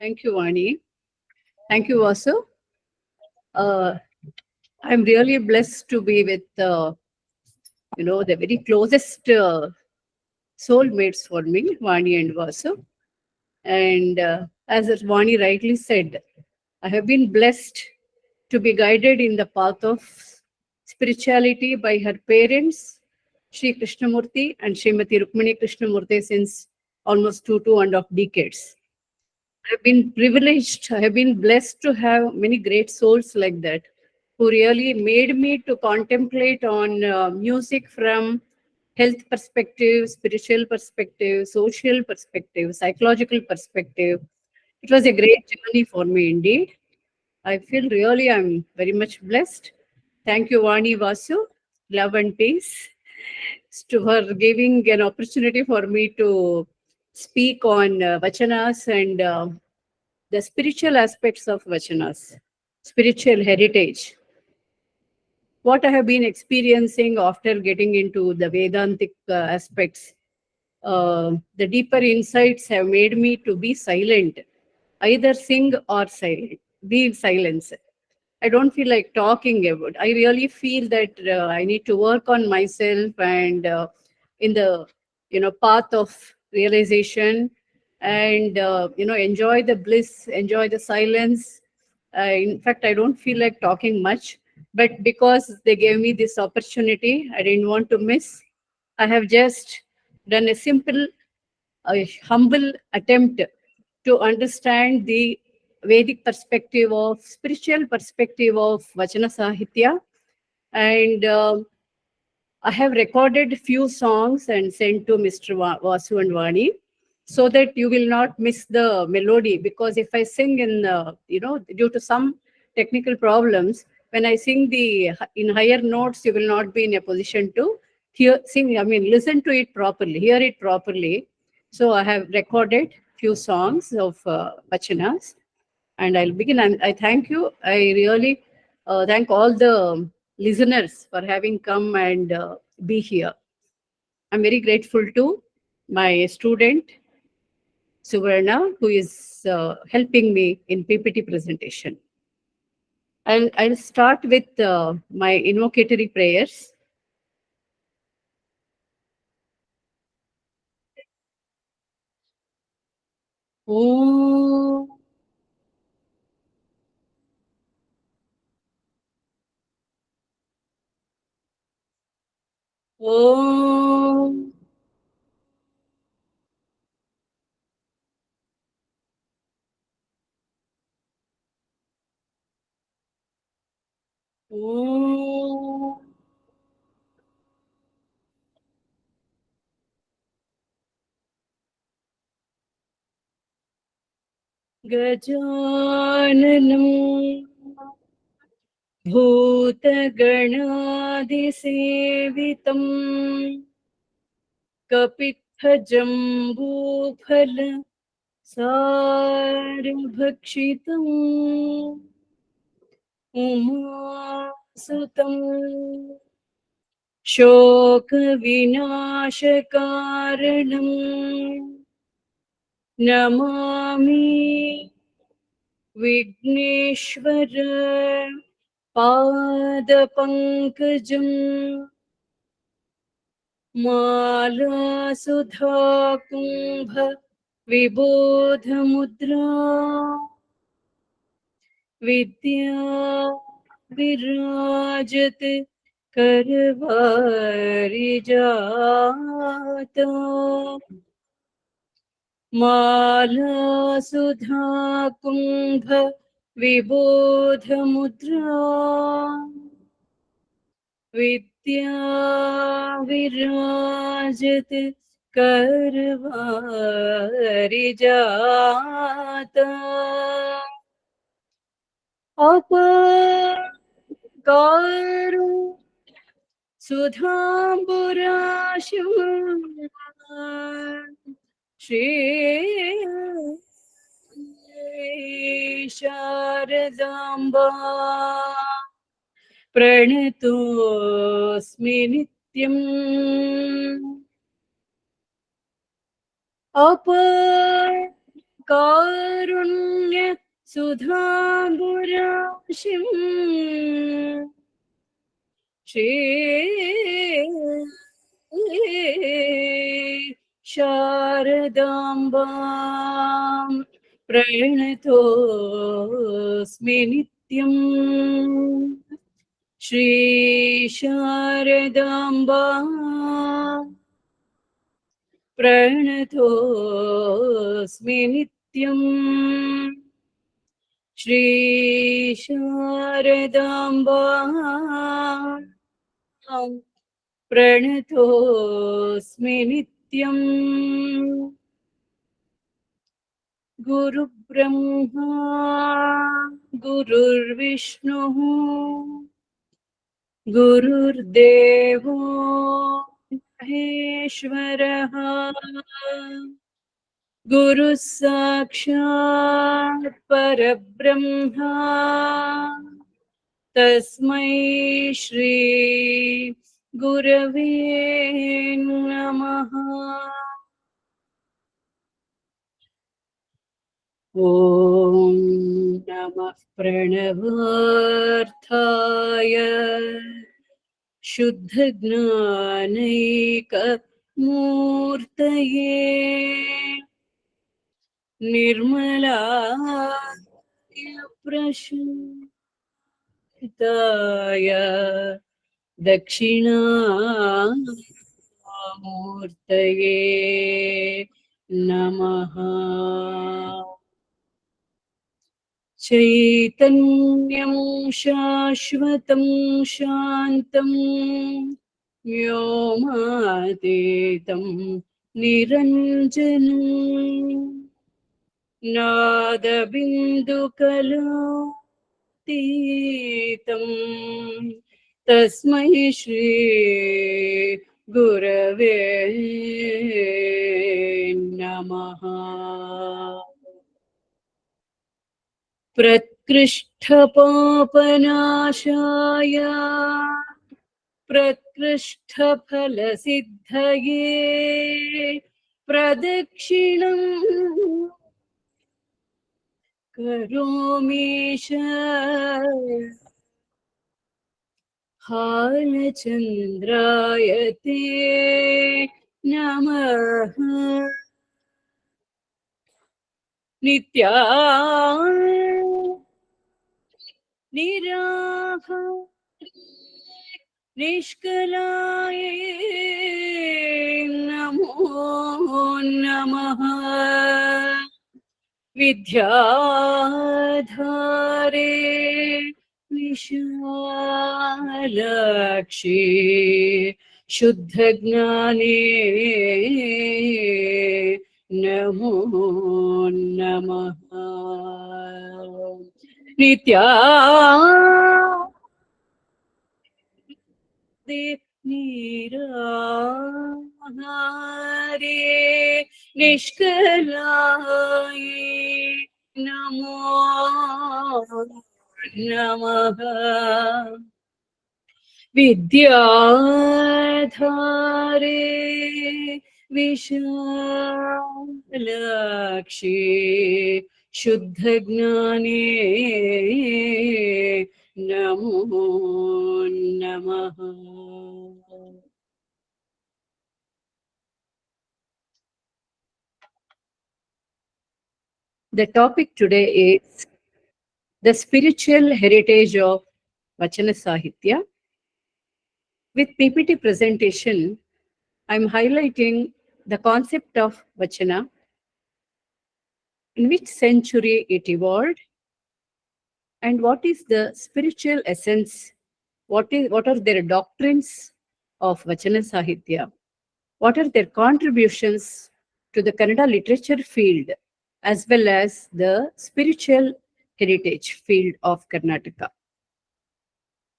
Thank you, Vani. Thank you, Vasu. I'm really blessed to be with, the very closest soulmates for me, Vani and Vasu. And as Vani rightly said, I have been blessed to be guided in the path of spirituality by her parents, Sri Krishnamurti and Srimati Rukmini Krishnamurti, since almost two and a half decades. I've been privileged, I have been blessed to have many great souls like that who really made me to contemplate on music from health perspective, spiritual perspective, social perspective, psychological perspective. It was a great journey for me indeed. I feel really I'm very much blessed. Thank you, Vani Vasu. Love and peace to her giving an opportunity for me to speak on Vachanas and the spiritual aspects of Vachanas, spiritual heritage. What I have been experiencing after getting into the Vedantic aspects, the deeper insights have made me to be silent, either sing or silent, be in silence. I don't feel like talking about. I really feel that I need to work on myself and in the path of realization and enjoy the bliss, enjoy the silence. In fact, I don't feel like talking much, but because they gave me this opportunity, I didn't want to miss. I have just done a simple, humble attempt to understand the Vedic perspective of spiritual perspective of Vachana Sahitya, and I have recorded few songs and sent to Mr. Vasu and Vani so that you will not miss the melody. Because if I sing in, due to some technical problems, when I sing the in higher notes, you will not be in a position to listen to it properly, hear it properly. So I have recorded few songs of Vachanas, and I'll begin. And I thank you. I really thank all the listeners for having come and be here. I'm very grateful to my student Suvarna, who is helping me in PPT presentation. I'll start with my invocatory prayers. Om Om Om Gajananam Bhutaganaadisevitam Kapitthajambufala Sarvabhakshitam Umasutam Shokavinaashakaranam Namami Vigneshwara Padapankajam Mala Sudha Kumbha Vibodha Mudra Vidya Virajat Karvarijata Mala Sudha Kumbha Vibodha Mudra Vidya Virajat Karvarijata Apakaru Sudhamburashim Shri Sharadamba Pranatosmi Nityam कारुण्य सुधाम्बुराशिम् श्री शारदाम्बां प्रणतोऽस्मि नित्यम् श्री शारदाम्बा प्रणतोऽस्मि नित्यम् श्री शारदाम्बा प्रणतोऽस्मि नित्यम् गुरुब्रह्मा गुरुर्विष्णुः गुरुर्देवो महेश्वरः गुरुः साक्षात् परब्रह्मा तस्मै श्री गुरवे नमः। ॐ नमः प्रणवार्थाय शुद्धज्ञानैकमूर्तये निर्मलाय प्रशान्ताय दक्षिणामूर्तये नमः। चैतन्यं शाश्वतं शान्तं व्योमातीतं निरञ्जनं नादबिन्दुकलातीतं तस्मै श्री गुरवे नमः। प्रकृष्टपापनाशाय प्रकृष्टफलसिद्धये प्रदक्षिणं करोमीश हालचन्द्राय ते नमः। नित्या निराह निष्कलाय नमो नमः। विद्याधारे विशालाक्षी शुद्धज्ञाने नमो नमः। नित्या निराहारे निष्कलाय नमो नमः। विद्याधारे विशालाक्षी शुद्धज्ञाने नमो नमः। The topic today is the spiritual heritage of Vachana Sahitya. With PPT presentation, I'm highlighting the concept of Vachana, in which century it evolved, and what is the spiritual essence, what are their doctrines of Vachana Sahitya, what are their contributions to the Kannada literature field, as well as the spiritual heritage field of Karnataka.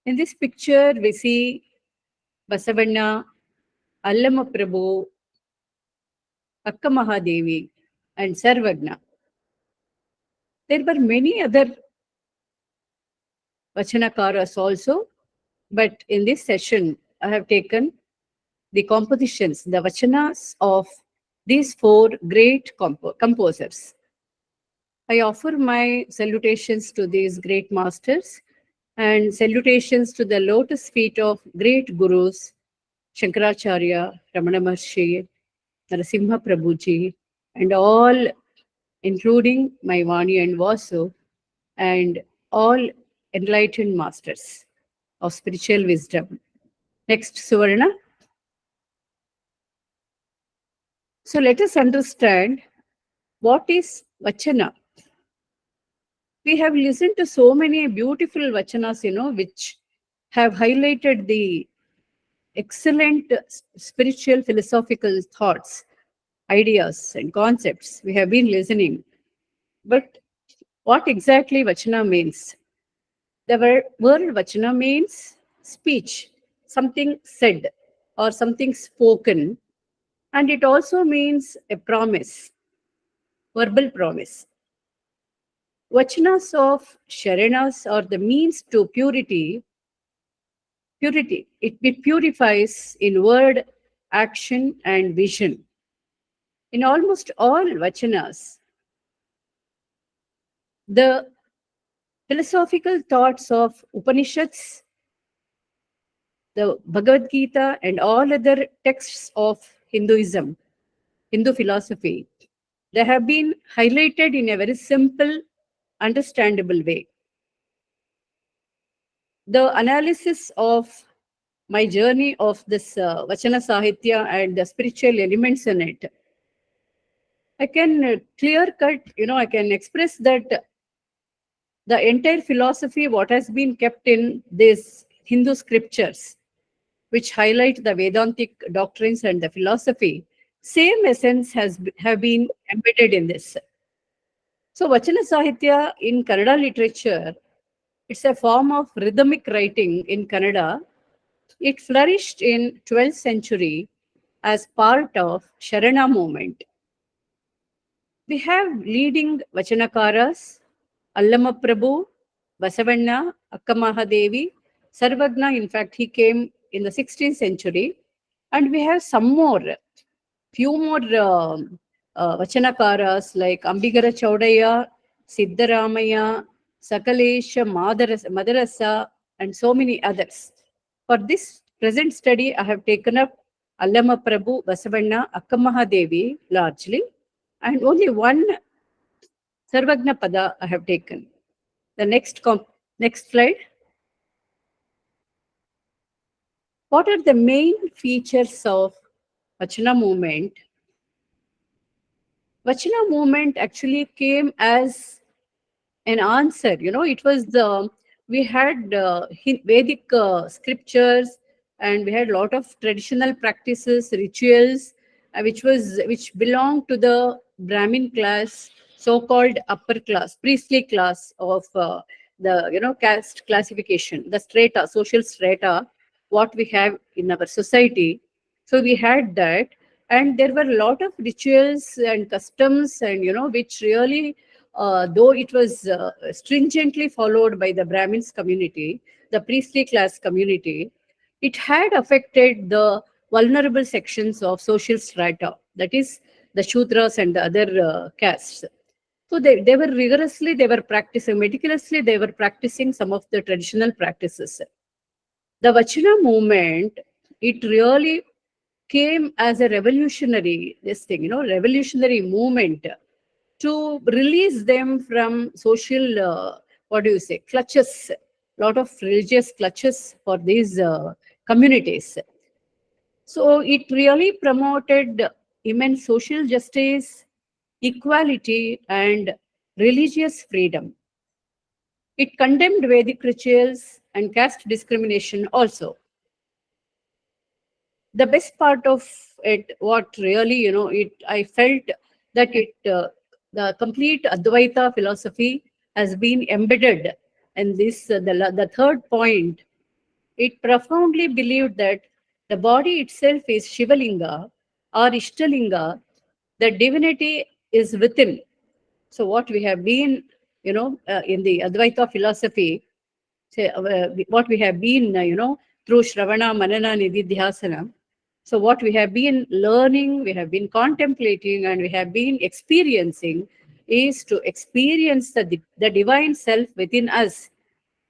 In this picture, we see Basavanna, Allama Prabhu, Akka Mahadevi, and Sarvajna. There were many other Vachanakaras also, but in this session, I have taken the compositions, the Vachanas of these four great composers. I offer my salutations to these great masters and salutations to the lotus feet of great gurus, Shankaracharya, Ramana Maharshi, Narasimha Prabhuji, and all, including my Vani and Vasu, and all enlightened masters of spiritual wisdom. Next, Suvarna. So let us understand what is Vachana. We have listened to so many beautiful Vachanas, which have highlighted the excellent spiritual philosophical thoughts, ideas, and concepts. We have been listening. But what exactly Vachana means? The word Vachana means speech, something said or something spoken, and it also means a promise, verbal promise. Vachanas of Sharanas are the means to purity. Purity. It purifies in word, action, and vision. In almost all Vachanas, the philosophical thoughts of Upanishads, the Bhagavad Gita, and all other texts of Hinduism, Hindu philosophy, they have been highlighted in a very simple, understandable way. The analysis of my journey of this Vachana Sahitya and the spiritual elements in it, I can clear cut, I can express that the entire philosophy, what has been kept in these Hindu scriptures, which highlight the Vedantic doctrines and the philosophy, same essence have been embedded in this. So Vachana Sahitya in Kannada literature, it's a form of rhythmic writing in Kannada. It flourished in 12th century as part of Sharana movement. We have leading Vachanakaras, Allama Prabhu, Basavanna, Akka Mahadevi, Sarvajna, in fact, he came in the 16th century. And we have some more, few more Vachanakaras like Ambigara Chaudaya, Siddharamaya, Sakalesha, Madarasa, and so many others. For this present study, I have taken up Allama Prabhu, Basavanna, Akka Mahadevi largely, and only one Sarvajna Pada I have taken. The next slide. What are the main features of Vachana movement? Vachana movement actually came as an answer. It was we had Vedic scriptures, and we had a lot of traditional practices, rituals, which belonged to the Brahmin class, so-called upper class, priestly class of the caste classification, the strata, social strata, what we have in our society. So we had that, and there were a lot of rituals and customs, and which really though it was stringently followed by the Brahmins community, the priestly class community, it had affected the vulnerable sections of social strata, that is, the Shudras and the other castes. So they were rigorously, they were practicing, meticulously, they were practicing some of the traditional practices. The Vachana movement, it really came as a revolutionary, revolutionary movement to release them from social, clutches, lot of religious clutches for these communities. So it really promoted immense social justice, equality, and religious freedom. It condemned Vedic rituals and caste discrimination also. The best part of it, what really, I felt that the complete Advaita philosophy has been embedded in this, the third point. It profoundly believed that the body itself is Shivalinga or Ishtalinga, the divinity is within. So what we have been, in the Advaita philosophy, what we have been, through Shravana, Manana, Nididhyasana. So what we have been learning, we have been contemplating, and we have been experiencing, is to experience the divine self within us.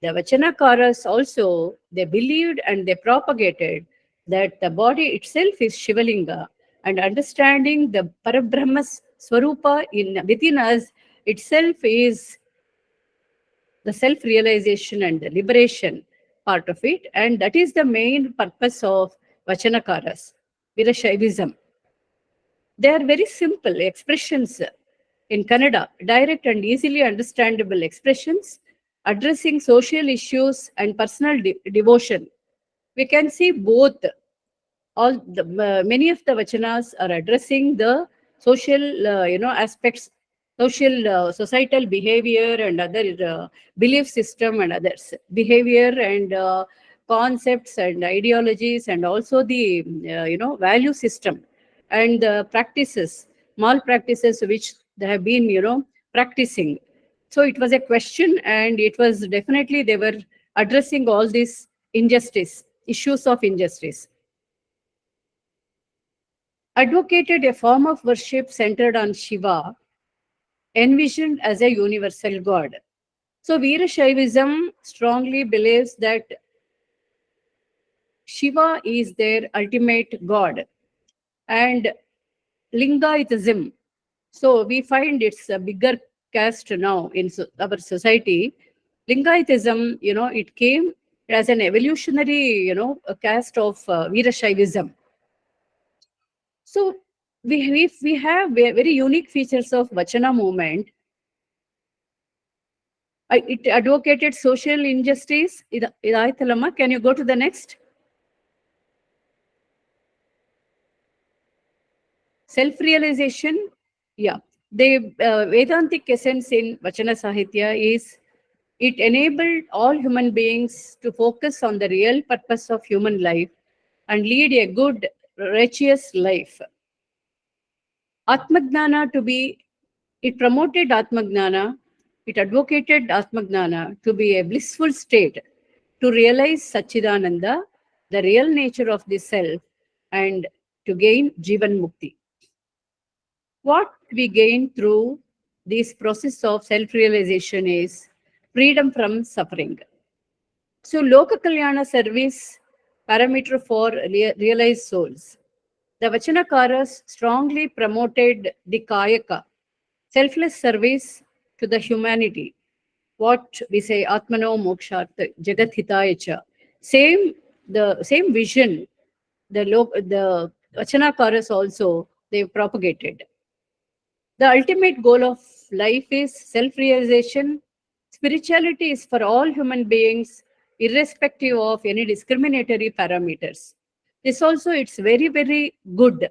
The Vachanakaras also, they believed and they propagated that the body itself is Shivalinga, and understanding the Parabrahma's Swarupa within us itself is the self-realization and the liberation part of it. And that is the main purpose of Vachanakaras, Virashaivism. They are very simple expressions in Kannada, direct and easily understandable expressions addressing social issues and personal devotion. We can see both. Many of the vachanas are addressing the social, aspects, social, societal behavior and other belief system and others behavior and concepts and ideologies, and also the value system and the practices, malpractices which they have been practicing. So it was a question, and it was definitely they were addressing all these injustice issues of injustice. Advocated a form of worship centered on Shiva, envisioned as a universal god. So Veerashaivism strongly believes that Shiva is their ultimate god, and Lingaitism. So we find it's a bigger caste now in our society. Lingaitism, it came as an evolutionary, a caste of Veerashaivism. So we have very unique features of Vachana movement. It advocated social injustice. Idaitalama, can you go to the next? Self-realization. Yeah. The Vedantic essence in Vachana Sahitya is it enabled all human beings to focus on the real purpose of human life and lead a good, righteous life. Atmagnana it promoted Atmagnana, it advocated Atmagnana to be a blissful state, to realize Sachidananda, the real nature of the self, and to gain Jivan Mukti. What we gain through this process of self-realization is freedom from suffering. So, Loka Kalyana service parameter for realized souls. The Vachanakaras strongly promoted the Kayaka, selfless service to the humanity. What we say, Atmano Mokshartha Jagat Hitayacha. The same vision, the Vachanakaras also they propagated. The ultimate goal of life is self-realization. Spirituality is for all human beings, irrespective of any discriminatory parameters. This also it's very, very good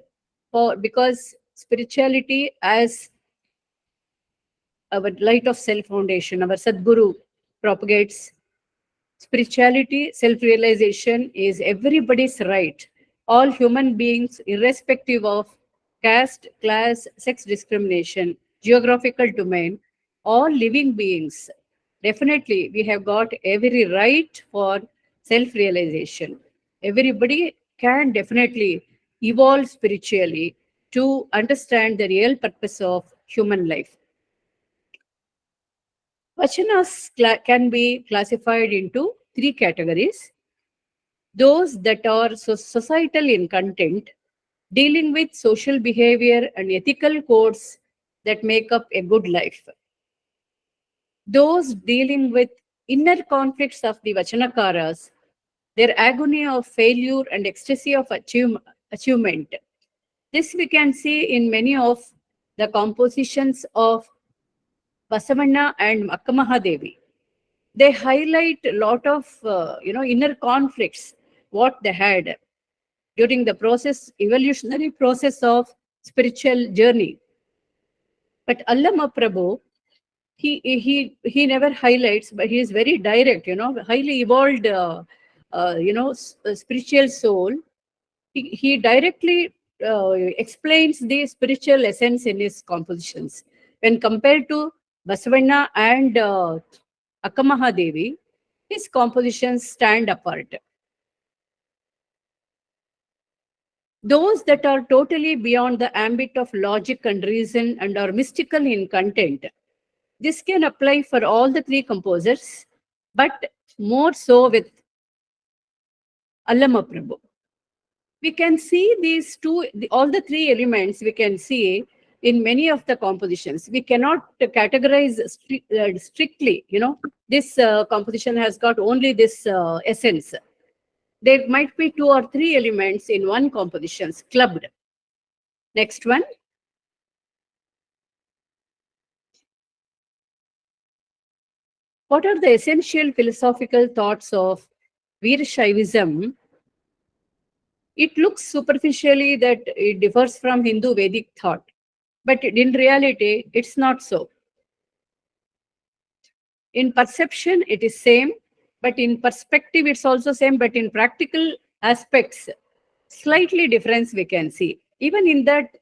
because spirituality as our light of self foundation, our Sadguru propagates spirituality, self-realization is everybody's right. All human beings, irrespective of caste, class, sex discrimination, geographical domain, all living beings, definitely we have got every right for self-realization. Everybody can definitely evolve spiritually to understand the real purpose of human life. Vachanas can be classified into three categories. Those that are societal in content, dealing with social behavior and ethical codes that make up a good life. Those dealing with inner conflicts of the Vachanakaras, their agony of failure and ecstasy of achievement. This we can see in many of the compositions of Basavanna and Akka Mahadevi. They highlight a lot of inner conflicts what they had during the evolutionary process of spiritual journey. But Allama Prabhu, he never highlights, but he is very direct, highly evolved, spiritual soul. He directly explains the spiritual essence in his compositions. When compared to Basavanna and Akka Mahadevi, his compositions stand apart. those that are totally beyond the ambit of logic and reason and are mystical in content. This can apply for all the three composers, but more so with Allama Prabhu. We can see these two, all the three elements we can see in many of the compositions. We cannot categorize strictly, this composition has got only this essence. There might be two or three elements in one composition clubbed. Next one. What are the essential philosophical thoughts of Veerashaivism? It looks superficially that it differs from Hindu Vedic thought, but in reality, it's not so. In perception, it is same, but in perspective, it's also same, but in practical aspects, slightly difference we can see. Even in that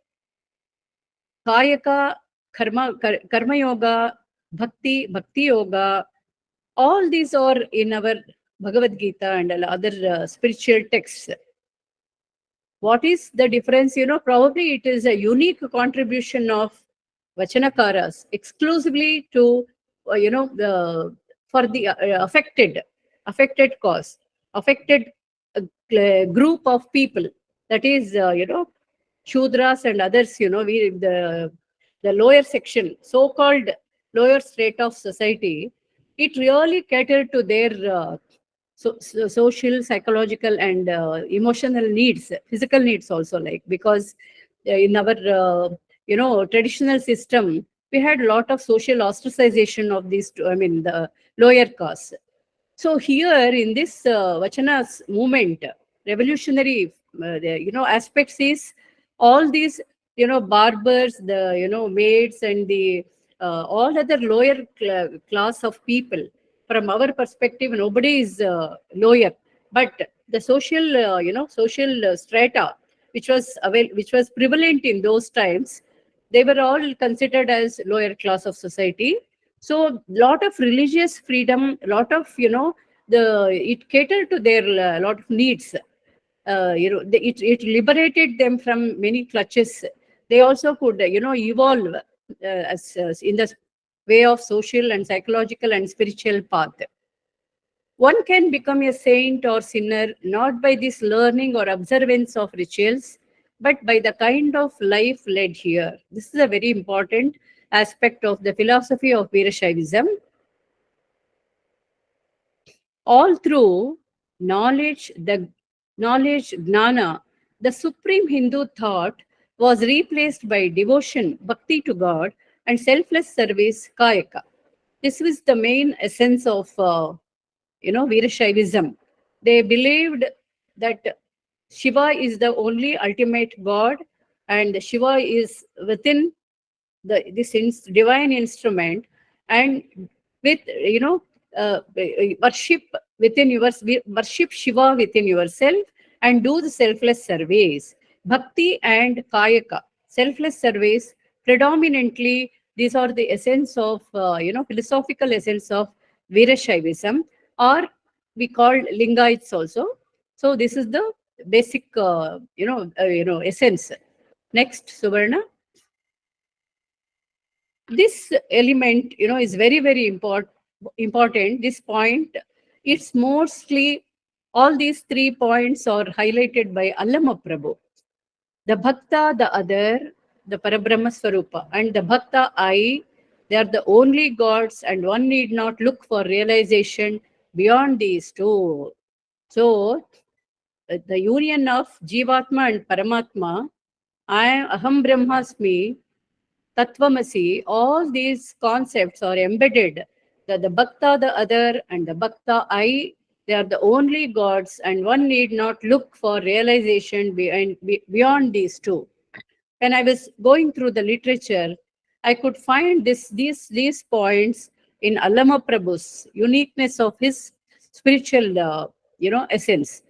Kayaka, Karma Yoga, Bhakti Yoga, all these are in our Bhagavad Gita and other spiritual texts. What is the difference? Probably it is a unique contribution of Vachanakaras exclusively to, for the affected cause, affected group of people. That is, Shudras and others, the lower section, so-called lower strata of society, it really catered to their social, psychological, and emotional needs, physical needs also, because in our traditional system, we had a lot of social ostracization of these, the lower castes. So here in this Vachanas movement, revolutionary, aspects is all these, barbers, the, maids, and the all other lower class of people. From our perspective, nobody is lower, but the social, social strata, which was prevalent in those times, they were all considered as lower class of society. So lot of religious freedom, lot of, it catered to their lot of needs. It liberated them from many clutches. They also could, evolve as in the way of social and psychological and spiritual path. One can become a saint or sinner not by this learning or observance of rituals, but by the kind of life led here. This is a very important aspect of the philosophy of Veerashaivism. All through knowledge, gnana, the supreme Hindu thought was replaced by devotion, bhakti to God, and selfless service, kayaka. This was the main essence of, Veerashaivism. They believed that Shiva is the only ultimate God, and Shiva is within this divine instrument, and with, worship worship Shiva within yourself, and do the selfless service. Bhakti and Kayaka, selfless service, predominantly, these are the essence of, philosophical essence of Veerashaivism, or we call Lingaites also. So this is the basic, essence. Next, Suvarna. This element, is very, very important. This point, it's mostly, all these 3 points are highlighted by Allama Prabhu. The Bhakta, the other, the Parabrahma Swarupa, and the Bhakta, I, they are the only gods, and one need not look for realization beyond these two. So, the union of Jivatma and Paramatma, Aham Brahmasmi, Tattvamasi, all these concepts are embedded. The Bhakta, the other, and the Bhakta, I, they are the only gods, and one need not look for realization beyond these two. When I was going through the literature, I could find these points in Allama Prabhu's uniqueness of his spiritual, essence.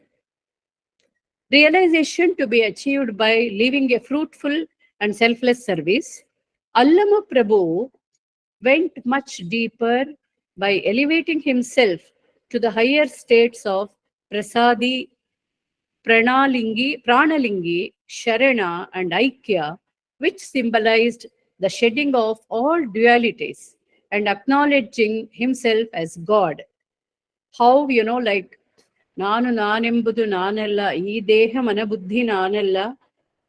Realization to be achieved by living a fruitful and selfless service. Allama Prabhu went much deeper by elevating himself to the higher states of prasadi Pranalingi, Sharana, and Aikya, which symbolized the shedding of all dualities and acknowledging himself as God. How, like, Nanu Nanembudu Nanella, E Deha Manabuddhi Nanella,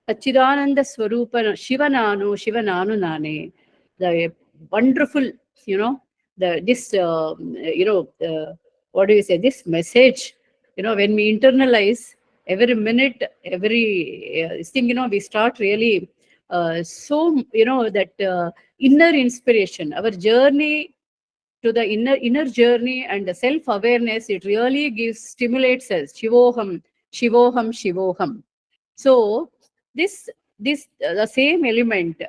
Achidananda Swarupa Shivananu Nane. The wonderful, you know, what do you say, this message, when we internalize every minute, every thing, we start really, that inner inspiration, our journey to the inner journey and the self awareness, it really stimulates us. Shivoham, Shivoham, Shivoham. So this the same element,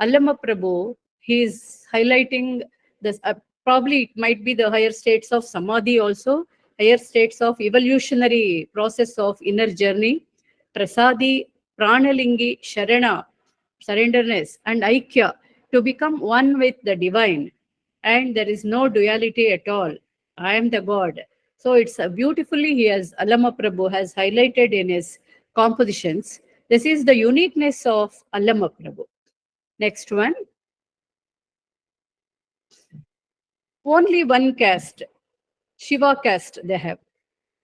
Allama Prabhu, he is highlighting this. Probably it might be the higher states of samadhi also, higher states of evolutionary process of inner journey. Prasadi, Pranalingi, Sharana, surrenderness, and Aikya, to become one with the divine. And there is no duality at all. I am the God. So it's beautifully, Allama Prabhu has highlighted in his compositions. This is the uniqueness of Allama Prabhu. Next one. Only one caste, Shiva caste, they have.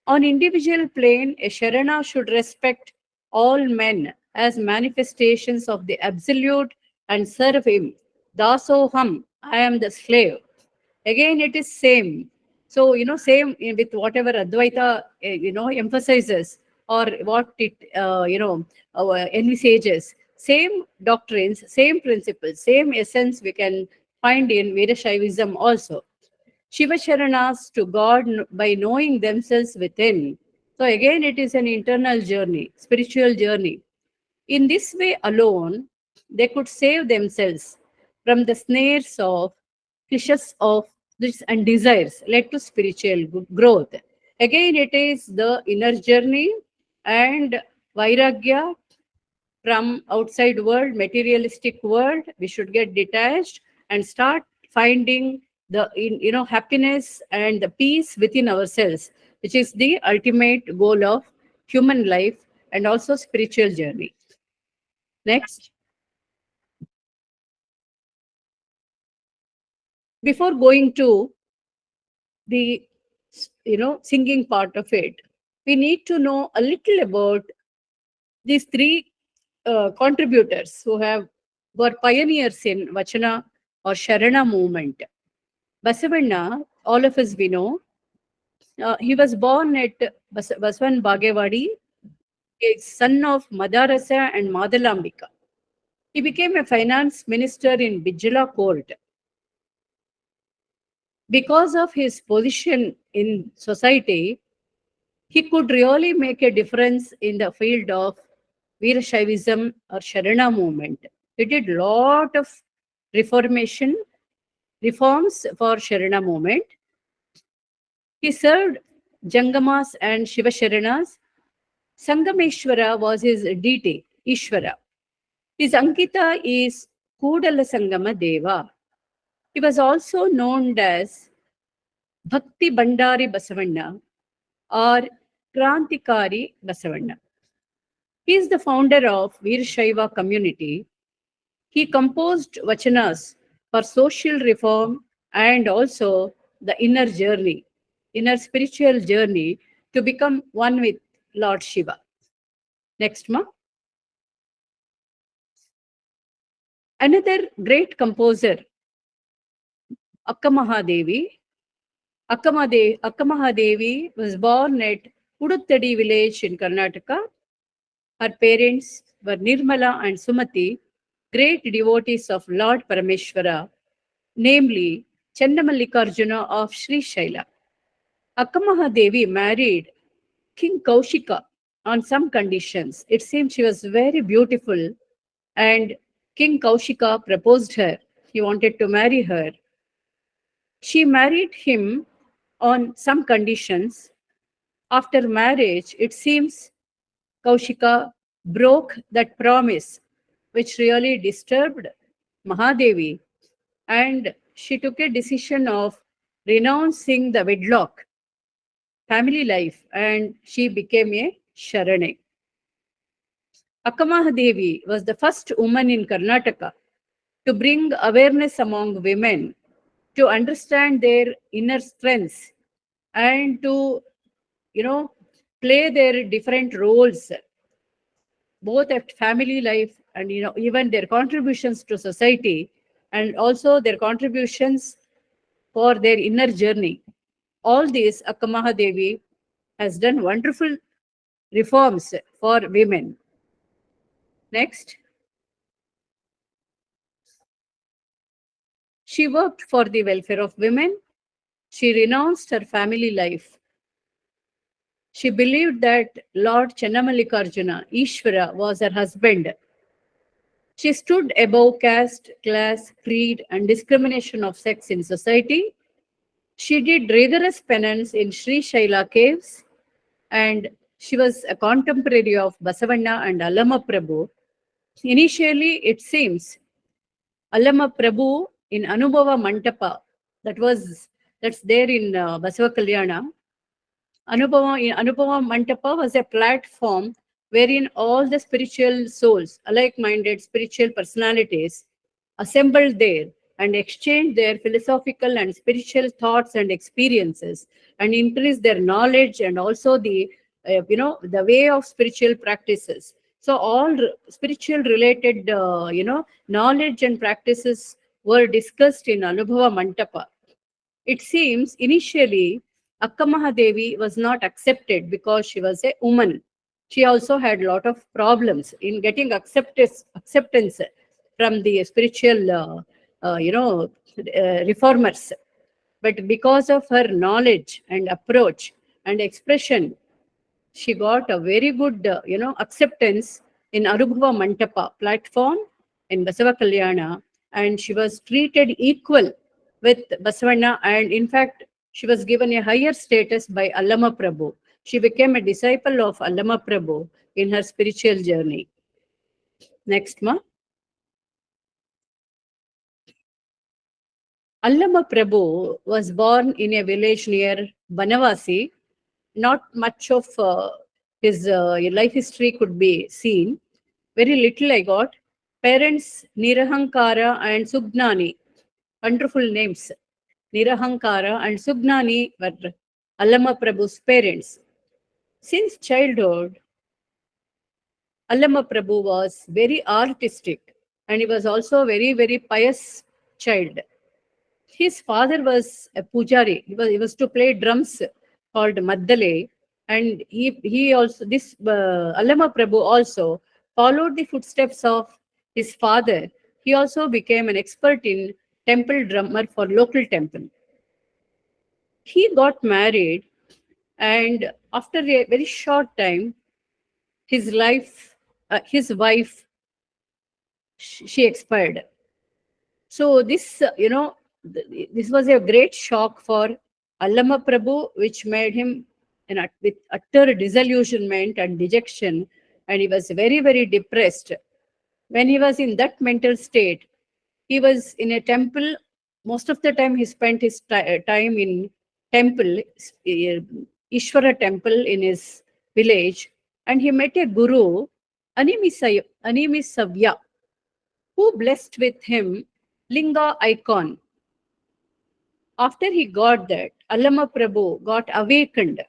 On individual plane, a Sharana should respect all men as manifestations of the absolute and serve him. Dasoham, I am the slave. Again, it is same. So, same with whatever Advaita, emphasizes, or what it, envisages. Same doctrines, same principles, same essence we can find in Veerashaivism also. Shiva Sharanas to God by knowing themselves within. So again, it is an internal journey, spiritual journey. In this way alone, they could save themselves from the snares of cliches of this and desires led to spiritual growth. Again, it is the inner journey and vairagya from outside world, materialistic world. We should get detached and start finding the happiness and the peace within ourselves, which is the ultimate goal of human life and also spiritual journey. Next. Before going to the singing part of it, we need to know a little about these three contributors who were pioneers in Vachana or Sharana movement. Basavanna, all of us we know, he was born at Baswan Bagewadi, a son of Madarasa and Madalambika. He became a finance minister in Bijala court. Because of his position in society, he could really make a difference in the field of Veerashaivism or Sharana movement. He did a lot of reforms for Sharana movement. He served Jangamas and Shiva Sharanas. Sangameshwara was his deity, Ishvara. His Ankita is Kudala Sangama Deva. He was also known as Bhakti Bandari Basavanna or Krantikari Basavanna. He is the founder of Veerashaiva community. He composed Vachanas for social reform and also the inner journey, inner spiritual journey to become one with Lord Shiva. Next, ma. Another great composer, Akka Mahadevi. Akka Mahadevi was born at Uduttadi village in Karnataka. Her parents were Nirmala and Sumati, great devotees of Lord Parameshwara, namely Chandamallikarjuna of Sri Shaila. Akka Mahadevi married King Kaushika on some conditions. It seemed she was very beautiful and King Kaushika proposed her. He wanted to marry her. She married him on some conditions. After marriage, it seems Kaushika broke that promise, which really disturbed Mahadevi, and she took a decision of renouncing the wedlock family life and she became a Sharane. Akka Mahadevi was the first woman in Karnataka to bring awareness among women to understand their inner strengths and to, you know, play their different roles, both at family life and, even their contributions to society, and also their contributions for their inner journey. All these, Akka Mahadevi has done wonderful reforms for women. Next, she worked for the welfare of women. She renounced her family life. She believed that Lord Channamallikarjuna, Ishvara, was her husband. She stood above caste, class, creed, and discrimination of sex in society. She did rigorous penance in Sri Shaila caves, and she was a contemporary of Basavanna and Allama Prabhu. Initially, it seems Allama Prabhu in Anubhava Mantapa, that's there in Basava Kalyana. Anubhava Mantapa was a platform wherein all the spiritual souls, alike-minded spiritual personalities, assembled there and exchanged their philosophical and spiritual thoughts and experiences, and increased their knowledge and also the way of spiritual practices. So all spiritual related knowledge and practices were discussed in Anubhava Mantapa. It seems initially Akka Mahadevi was not accepted because she was a woman. She also had a lot of problems in getting acceptance from the spiritual, reformers. But because of her knowledge and approach and expression, she got a very good, acceptance in Arubhava Mantapa platform in Basava Kalyana, and she was treated equal with Basavanna, and in fact, she was given a higher status by Allama Prabhu. She became a disciple of Allama Prabhu in her spiritual journey. Next, ma. Allama Prabhu was born in a village near Banavasi. Not much of his life history could be seen. Very little I got. Parents Nirahankara and Sugnani, wonderful names. Nirahankara and Sugnani were Allama Prabhu's parents. Since childhood, Allama Prabhu was very artistic, and he was also a very, very pious child. His father was a pujari. He was to play drums called Maddale, and he also this Allama Prabhu also followed the footsteps of his father. He also became an expert in temple drummer for local temple. He got married, and after a very short time, his wife, she expired. So this, this was a great shock for Allama Prabhu, which made him with utter disillusionment and dejection, and he was very, very depressed. When he was in that mental state, he was in a temple. Most of the time, he spent his time in temple, Ishvara temple in his village, and he met a guru, Animisavya, who blessed with him Linga icon. After he got that, Allama Prabhu got awakened,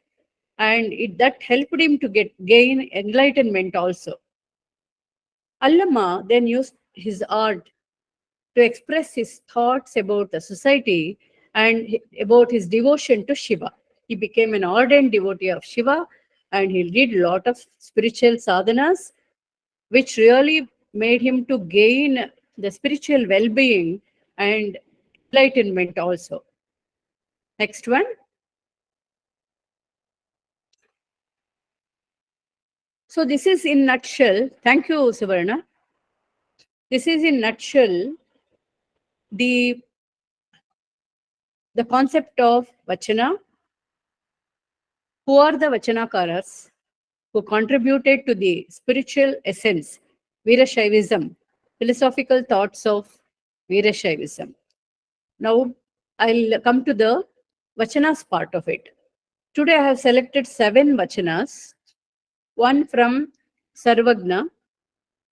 and that helped him to gain enlightenment also. Allama then used his art to express his thoughts about the society and about his devotion to Shiva. He became an ardent devotee of Shiva, and he did a lot of spiritual sadhanas, which really made him to gain the spiritual well-being and enlightenment also. Next one. So this is in nutshell. Thank you, Suvarna. This is in nutshell the concept of Vachana. Who are the Vachanakaras who contributed to the spiritual essence, Veerashaivism, philosophical thoughts of Veerashaivism. Now, I'll come to the Vachanas part of it. Today, I have selected 7 Vachanas. one from Sarvajna,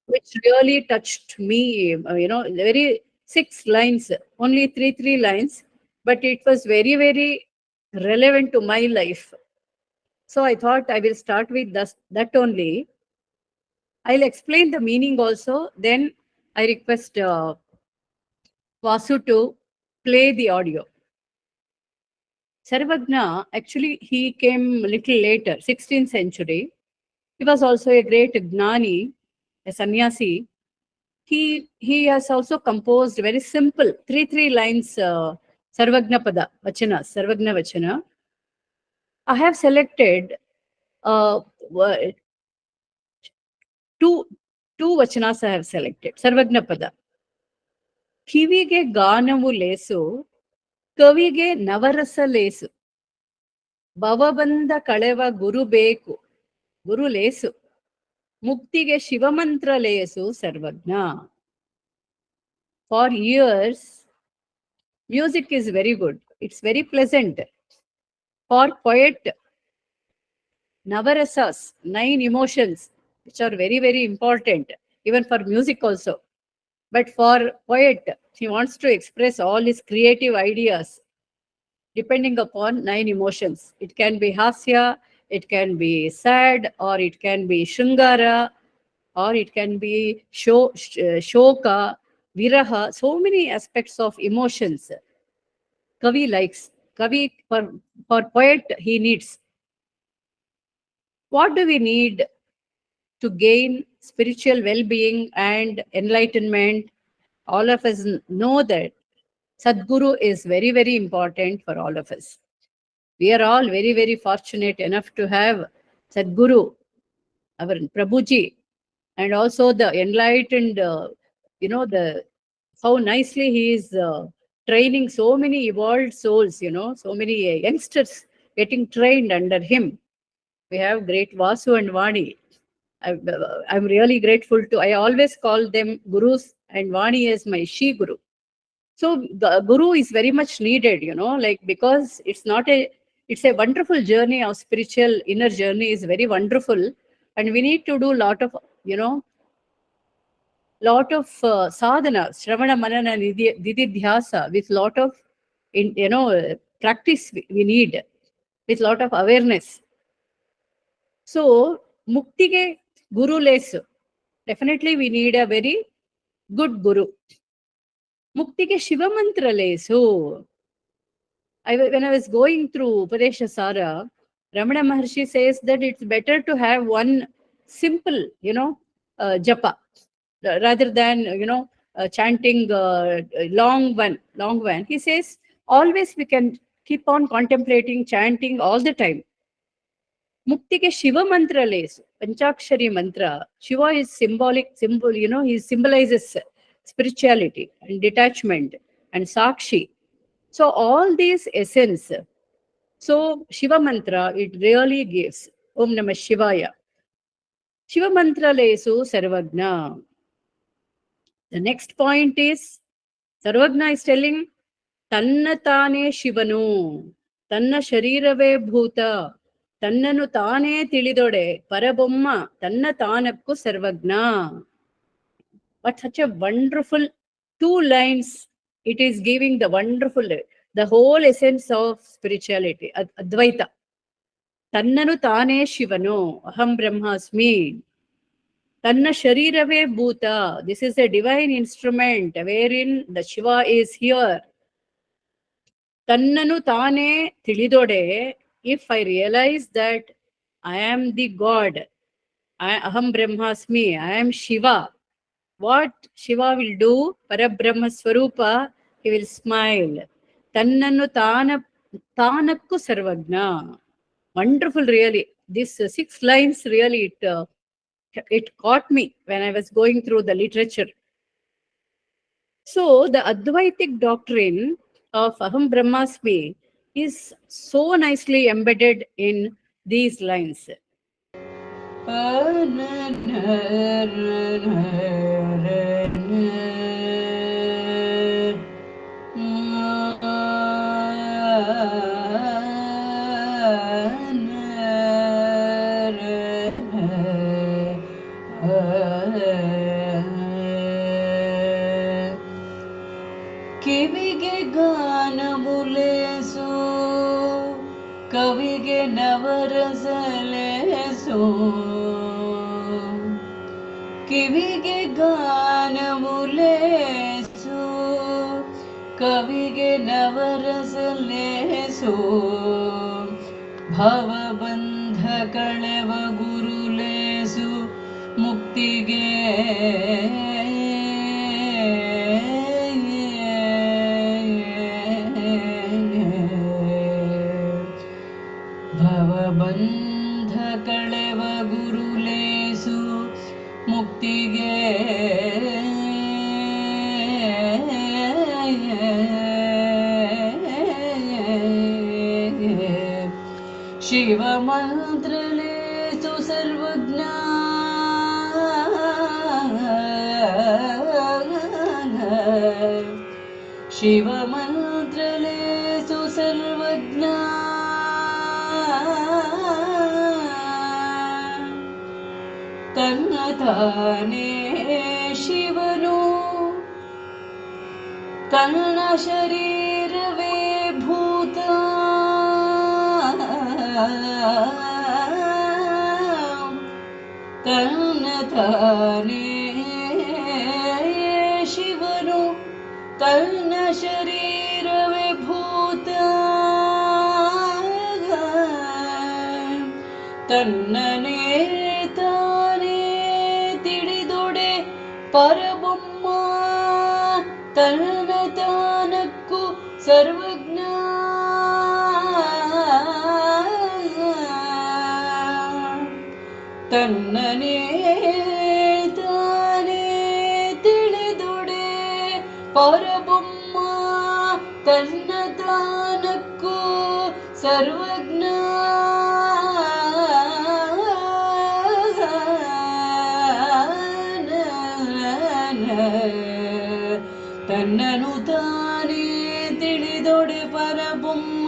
which really touched me. Very 6 lines, only three lines, but it was very, very relevant to my life. So I thought I will start with that only. I'll explain the meaning also. Then I request Vasu to play the audio. Sarvajna, actually, he came a little later, 16th century. He was also a great Gnani, a sannyasi. He has also composed very simple three lines Sarvajna Pada, Vachanas, Sarvajna Vachana. I have selected uh, wa- two Vachanas I have selected. Sarvajna Pada. ಕಿವಿಗೆ ಗಾನವು ಲೇಸು ಕವಿಗೆ ನವರಸ ಲೇಸು ಭವಬಂಧ ಕಳೆವ ಗುರು ಬೇಕು ಗುರು ಲೇಸು ಮುಕ್ತಿಗೆ ಶಿವಮಂತ್ರ ಲೇಸು ಸರ್ವಜ್ಞ. For years, music is very good. It's very pleasant. For poet, navarasas, 9 emotions, which are very, very important, even for music also. But for poet, he wants to express all his creative ideas depending upon 9 emotions. It can be hasya, it can be sad, or it can be shringara, or it can be shoka, viraha, so many aspects of emotions. Kavi likes. Kavi, for poet, he needs. What do we need to gain spiritual well-being and enlightenment? All of us know that Sadguru is very, very important for all of us. We are all very, very fortunate enough to have Sadguru, our Prabhuji, and also the enlightened, the how nicely he is training so many evolved souls, so many youngsters getting trained under him. We have great Vasu and Vani. I'm really grateful to, I always call them gurus and Vani as my she guru. So the guru is very much needed, like, because it's a wonderful journey of spiritual inner journey is very wonderful. And we need to do sadhana, Shravana, Manana, Dididhyasa, with lot of, practice we need, with lot of awareness. So, Muktige Guru lesu. Definitely we need a very good Guru. Muktige Shiva Mantra lesu. When I was going through Upadesha Sara, Ramana Maharshi says that it's better to have one simple, japa, rather than, chanting long one. He says, always we can keep on contemplating, chanting all the time. Muktige Shiva mantra lesu, Panchakshari mantra. Shiva is symbol, he symbolizes spirituality and detachment and Sakshi. So all these essence. So Shiva mantra, it really gives. Om Namah Shivaya. Shiva mantra lesu Sarvajna. The next point is, Sarvajna is telling, Tanna tane Shivanu, Tanna Sharirave Bhuta, Tannanu tane Tilidode, Parabomma, Tanna Tanapku Sarvajna. But such a wonderful 2 lines, it is giving the whole essence of spirituality, Advaita. Tannanu tane Shivanu, Aham Brahmasmi. Tanna Sharirave Bhuta. This is a divine instrument wherein the Shiva is here. Tannanu Tane Tilidode. If I realize that I am the God, Aham Brahmasmi, I am Shiva, what Shiva will do? Parabrahma Swarupa, he will smile. Tannanu Tanakku Sarvajna. Wonderful, really. These 6 lines, really, it caught me when I was going through the literature. So the Advaitic doctrine of Aham Brahmasmi is so nicely embedded in these lines. ಕವಿಗೆ ನವರಸಲೇಸೋ ಕಿವಿಗೆ ಗಾನಮುಲೇಸು ಕವಿಗೆ ನವರಸಲೇಸು ಭವಬಂಧ ಕಳೆವ ಗುರುಲೇಸು ಮುಕ್ತಿಗೆ ಭವಬಂಧ ಕಳೆವ ಗುರುಲೇಸು ಮುಕ್ತಿಗೆ ಶಿವ ಮಂತ್ರಲೇಸು ಸರ್ವಜ್ಞ ಶಿವ ಮಂತ್ರಲೇಸು ಸರ್ವಜ್ಞ ತನ್ನ ತಾನೇ ಶಿವನು ತನ್ನ ಶರೀರವೇ ಭೂತ ತನ್ನ ತಾನೇ ಶಿವನು ತನ್ನ ಶರೀರವೇ ಭೂತ ತನ್ನನೇ ತಾನೇ ತಿಳಿದೊಡೆ ಪರಬೊಮ್ಮ ತನ್ನ ತಾನಕ್ಕೂ ಸರ್ವಜ್ಞ ತನ್ನನೇ ತಾನೇ ತಿಳಿದೊಡೆ ಪರಬೊಮ್ಮ ತನ್ನ ತಾನಕ್ಕೂ ಸರ್ವಜ್ಞ ತನ್ನನು ತಾನೇ ತಿಳಿದೊಡೆ ಪರಬೊಮ್ಮ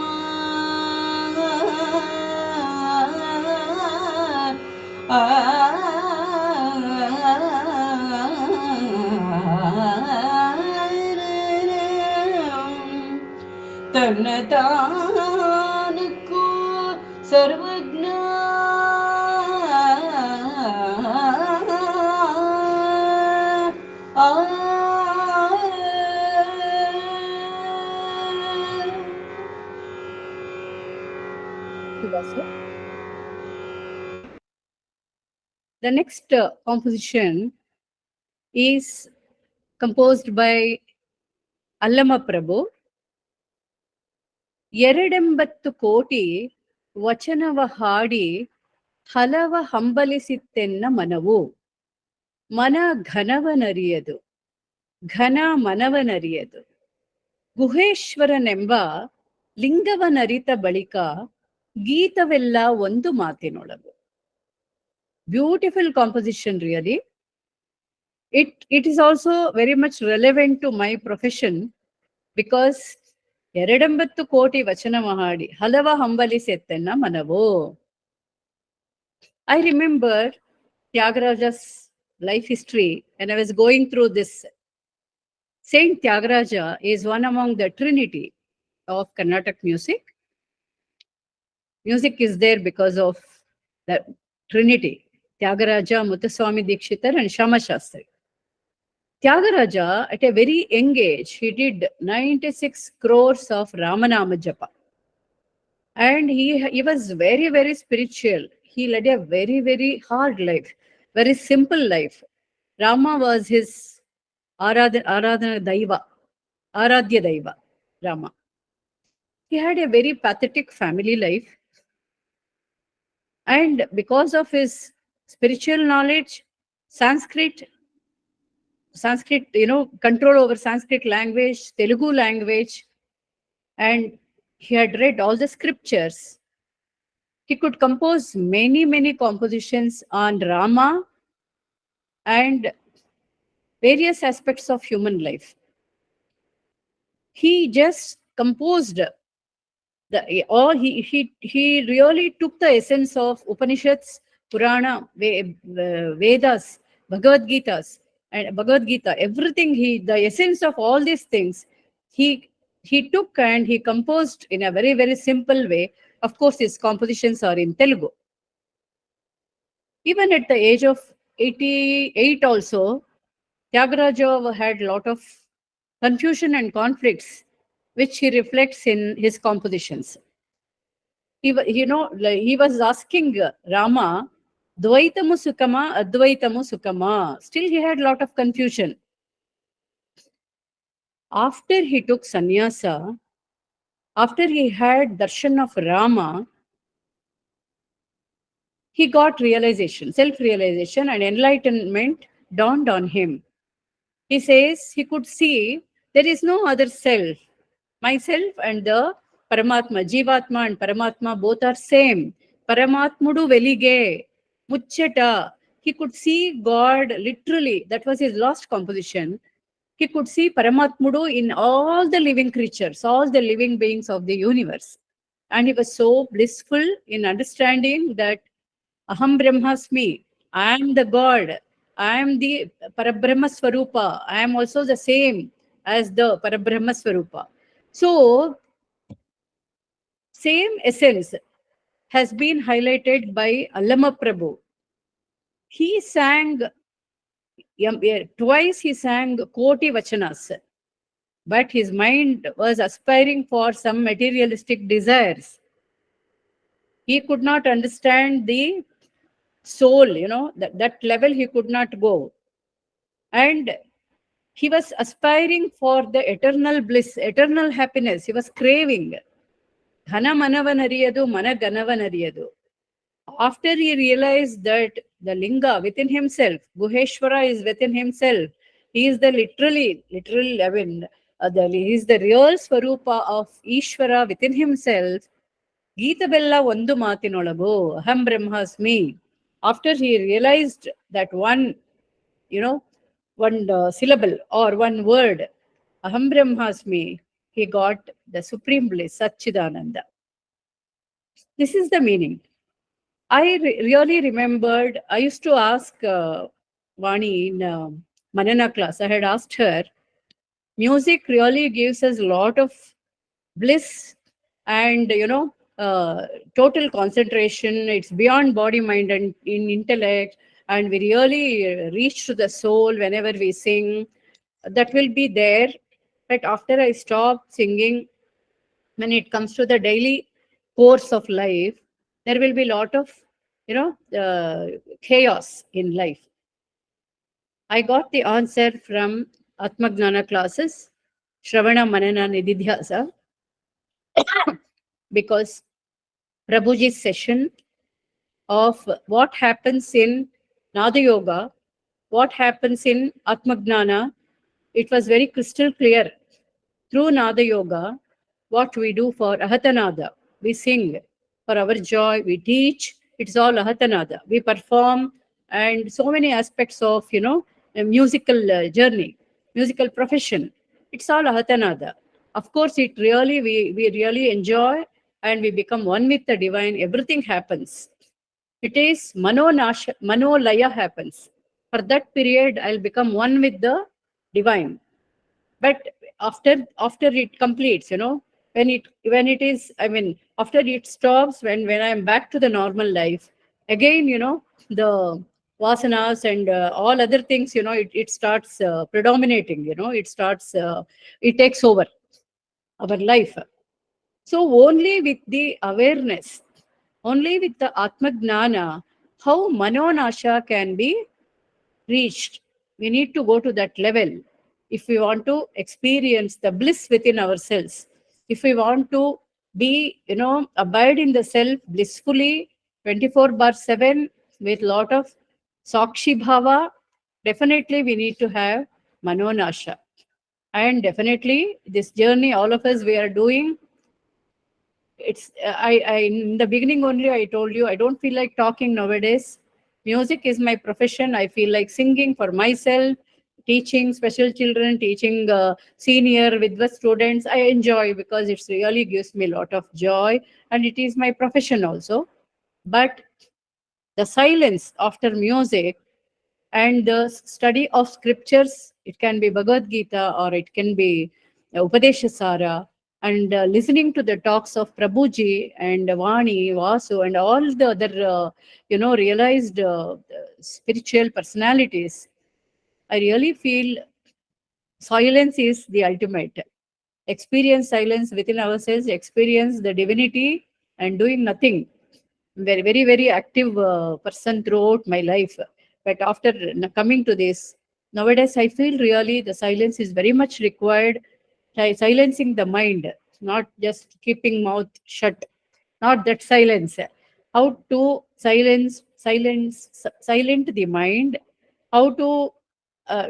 ತನ್ನ ತಾನಕ್ಕೂ ಸರ್ವಜ್ಞ The next composition is composed by Allama Prabhu. ಎರಡೆಂಬತ್ತು ಕೋಟಿ ವಚನವ ಹಾಡಿ ಹಲವ ಹಂಬಲಿಸಿತ್ತೆನ್ನ ಮನವು ಮನ ಘನವನರಿಯದು ಘನ ಮನವನರಿಯದು ಗುಹೇಶ್ವರನೆಂಬ ಲಿಂಗವನರಿತ ಬಳಿಕ ಗೀತವೆಲ್ಲ ಒಂದು ಮಾತಿನೊಳಗು. Beautiful composition, really. It is also very much relevant to my profession because ಎರಡೆಂಬತ್ತು ಕೋಟಿ ವಚನ ಮಹಾಡಿ ಹಲವ ಹಂಬಲಿಸೆತ್ತೆನ್ನ ಮನವು. I remember Tyagaraja's life history and I was going through this. Saint Tyagaraja is one among the trinity of Carnatic music. Music is there because of the trinity. Tyagaraja, Muthuswami Dikshitar and Shama Shastri. Tyagaraja, at a very young age, he did 96 crores of Ramanama Japa. And he was very, very spiritual. He led a very, very hard life, very simple life. Rama was his Aradhana Daiva, Aradhya Daiva, Rama. He had a very pathetic family life. And because of his spiritual knowledge, Sanskrit, control over Sanskrit language, Telugu language, and he had read all the scriptures. He could compose many, many compositions on Rama and various aspects of human life. He just composed he really took the essence of Upanishads, Purana, Vedas, Bhagavad Gita, everything, the essence of all these things, he took and he composed in a very, very simple way Of course, his compositions are in Telugu. Even at the age of 88 also, Tyagaraja had a lot of confusion and conflicts, which he reflects in his compositions. He was asking Rama, Dvaitamu Sukama, Advaitamu Sukama. Still, he had a lot of confusion. After he took sannyasa, after he had darshan of Rama, he got realization, self-realization and enlightenment dawned on him. He says he could see there is no other self. Myself and the Paramatma, Jivatma and Paramatma both are same. Paramatmudu velige, mucheta. He could see God literally. That was his last composition. He could see Paramatmudu in all the living creatures, all the living beings of the universe. And he was so blissful in understanding that Aham Brahmasmi, I am the God, I am the Parabrahma Swarupa, I am also the same as the Parabrahma Swarupa. So, same essence has been highlighted by Allama Prabhu. He sang, twice he sang Koti Vachanas, but his mind was aspiring for some materialistic desires. He could not understand the soul, that level he could not go. And he was aspiring for the eternal bliss, eternal happiness. He was craving. Dhana manavanariyadu, mana ganavanariyadu. After he realized that the linga within himself, Guheshwara is within himself, he is the he is the real Swarupa of Ishvara within himself. Geeta Bella Vandu Matinolago, Aham Brahmasmi. After he realized that one syllable or one word, Aham Brahmasmi, he got the supreme bliss, Satchidananda. This is the meaning. I really remembered, I used to ask Vani in Manana class, I had asked her, music really gives us a lot of bliss and, total concentration. It's beyond body, mind, and in intellect. And we really reach to the soul whenever we sing. That will be there. But after I stop singing, when it comes to the daily course of life, there will be a lot of, chaos in life. I got the answer from Atmagnana classes, Shravana Manana Nididhyasa, because Prabhuji's session of what happens in Nada Yoga, what happens in Atmagnana, it was very crystal clear. Through Nada Yoga, what we do for Ahatanada, we sing for our joy, we teach, it's all Ahatanada. We perform, and so many aspects of, a musical journey, musical profession, it's all Ahatanada. Of course, we really enjoy and we become one with the divine, everything happens. It is Manolaya happens. For that period, I'll become one with the divine. But after it completes, when it is, after it stops, when I am back to the normal life, again, the vasanas and all other things, it starts predominating, it takes over our life. So only with the awareness, only with the Atmagnana, how Manonasha can be reached. We need to go to that level if we want to experience the bliss within ourselves. If we want to be, abide in the self blissfully 24/7 with lot of Sakshi Bhava, definitely we need to have Manonasha. And definitely this journey, all of us, we are doing. It's I in the beginning only I told you I don't feel like talking nowadays. Music is my profession. I feel like singing for myself, teaching special children, teaching senior Vidva students. I enjoy because it really gives me a lot of joy, and it is my profession also. But the silence after music and the study of scriptures, it can be Bhagavad Gita or it can be Upadesha Sara, and listening to the talks of Prabhuji and Vani, Vasu, and all the other, realized spiritual personalities, I really feel silence is the ultimate. Experience silence within ourselves, experience the divinity, and doing nothing. Very, very, very active person throughout my life. But after coming to this, nowadays I feel really the silence is very much required. Silencing the mind, not just keeping mouth shut, not that silence. How to silent the mind. How to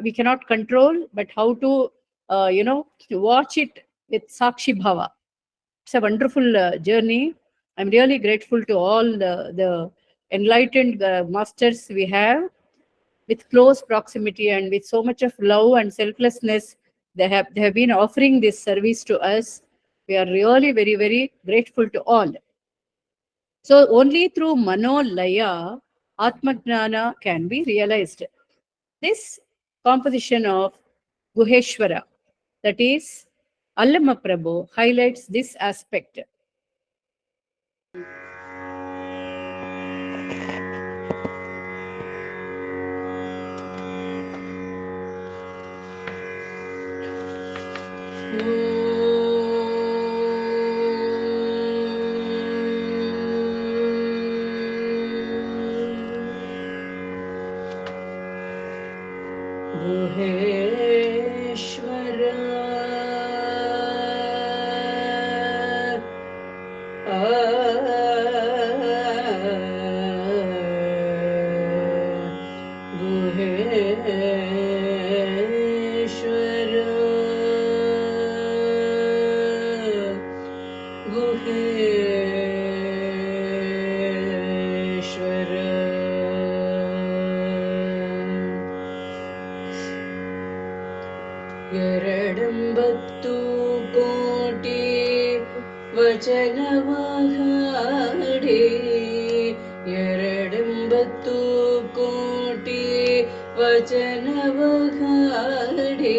we cannot control, but how to watch it with Sakshi Bhava. It's a wonderful journey. I'm really grateful to all the enlightened masters we have with close proximity and with so much of love and selflessness. They have been offering this service to us. We are really very, very grateful to all. So only through Manolaya, Atmagnana can be realized. This composition of Guheshwara, that is Allama Prabhu, highlights this aspect. गुहेश्वरा ಎರಡಂಬತ್ತು ಕೋಟಿ ವಚನವ ಹಾಡಿ ಎರಡಂಬತ್ತು ಕೋಟಿ ವಚನವ ಹಾಡಿ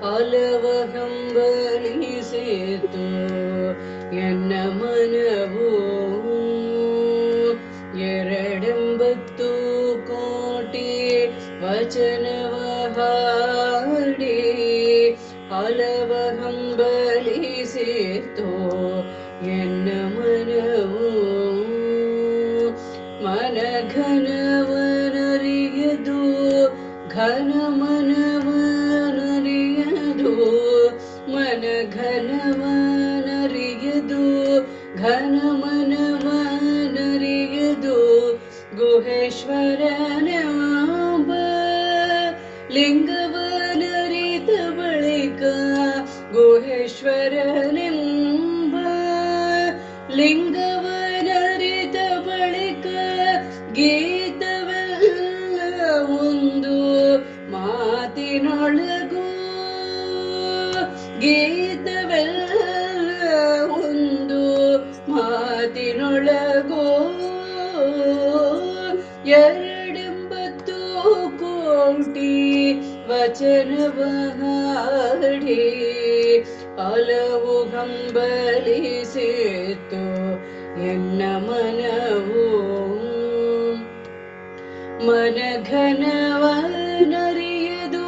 ಹಲವ ಹಂಬಲಿಸಿತು ಎನ್ನ ಮನವು ಎರಡಂಬತ್ತು ಕೋಟಿ ವಚನವ ಹಾಡಿ ಹಲವ ಹಂಬಲಿಸಿತು ಎನ್ನ ಮನವು ಮನಘನವನರಿಯದು ಘನ ಮನವನರಿಯದು ಮನಘನವನರಿಯದು ಘನ ಮನವನರಿಯದು ಗುಹೇಶ್ವರನೆಂಬ ಲಿಂಗವನರಿತ ಬಳಿಕ ಗುಹೇಶ್ವರನೆಂಬ ಲಿಂಗವನರಿತ ಬಳಿಕ ಗೀತವೆಲ್ಲ ಒಂದು ಮಾತಿನೊಳಗೂ ಗೀತವೆಲ್ಲ ಒಂದು ಮಾತಿನೊಳಗೂ ಎರಡೆಂಬತ್ತು ಕೋಟಿ ವಚನವ ಹಾಡಿ ಹಲವು ಹಂಬಲಿಸಿತು ಎನ್ನ ಮನವು ಮನಘನವನರಿಯದು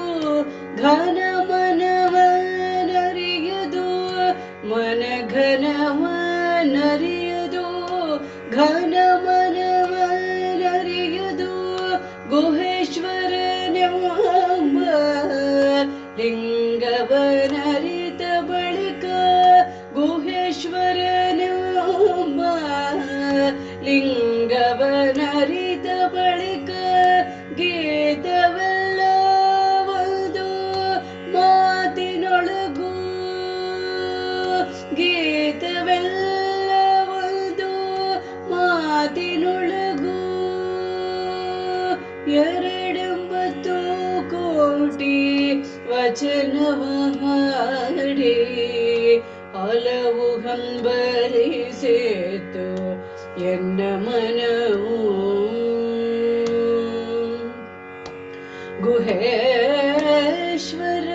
ಘನ ಮನವನರಿಯದು ಮನಘನವನರಿಯದು ಘನ ಮನವನರಿಯದು ಗುಹೇಶ್ವರನೆಂಬ ಲಿಂಗವನರಿತ ಬಳಿಕ ಗುಹೇಶ್ವರನೆಂಬ ಲಿಂಗವನರಿತ ಬಳಿಕ ಗೀತವೆಲ್ಲ ಒಂದು ಮಾತಿನೊಳಗೂ ಗೀತವೆಲ್ಲ ಒಂದು ಮಾತಿನೊಳಗೂ ಎರಡೆಂಬತ್ತು ಕೋಟಿ ವಚನವ ಹಾಡಿ ಹಲವು ಹಂಬಲಿಸಿತು ಎನ್ನ ಮನವು Guheshwara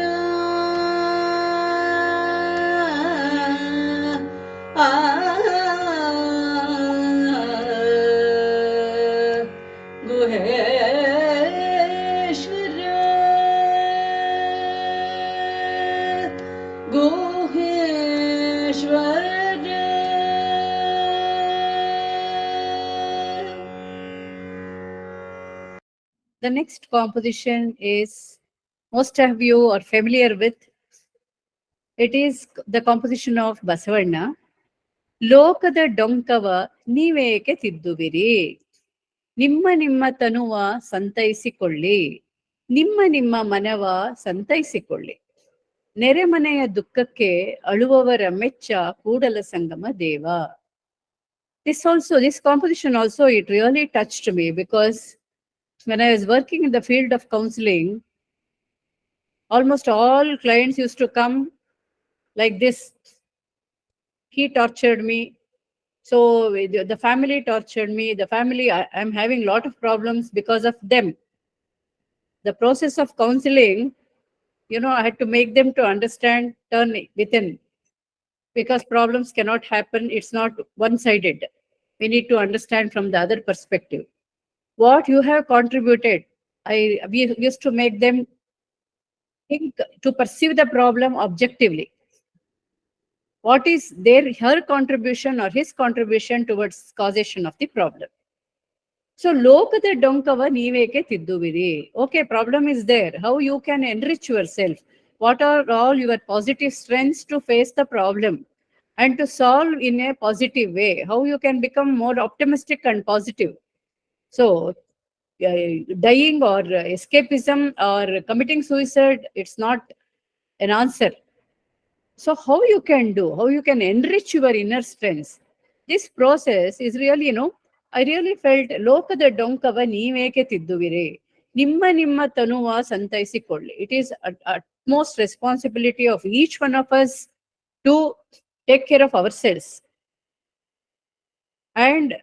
The next composition is most of you are familiar with. It is the composition of Basavanna. Lokada donkava ನೀವೇಕೆ ತಿದ್ದುವಿರಿ ನಿಮ್ಮ ನಿಮ್ಮ ತನುವ ಸಂತೈಸಿಕೊಳ್ಳಿ ನಿಮ್ಮ ನಿಮ್ಮ ಮನವ ಸಂತೈಸಿಕೊಳ್ಳಿ ನೆರೆಮನೆಯ ದುಃಖಕ್ಕೆ ಅಳುವವರ ಮೆಚ್ಚ Kudala Sangama Deva. This composition also, it really touched me because when I was working in the field of counseling, almost all clients used to come like this. He tortured me. So the family tortured me. The family, I'm having a lot of problems because of them. The process of counseling, I had to make them to understand, turn within, because problems cannot happen. It's not one-sided. We need to understand from the other perspective. What you have contributed, we used to make them think, to perceive the problem objectively. What is her contribution or his contribution towards causation of the problem? So, lokada donkava neeveke tidduviri. Okay, problem is there. How you can enrich yourself? What are all your positive strengths to face the problem and to solve in a positive way? How you can become more optimistic and positive? So, dying or escapism or committing suicide, it's not an answer. So how you can do, how you can enrich your inner strengths? This process is really, I really felt lokada donkava neeveke tidduvire. Nimma nimma tanuva santaisikolli. It is utmost responsibility of each one of us to take care of ourselves and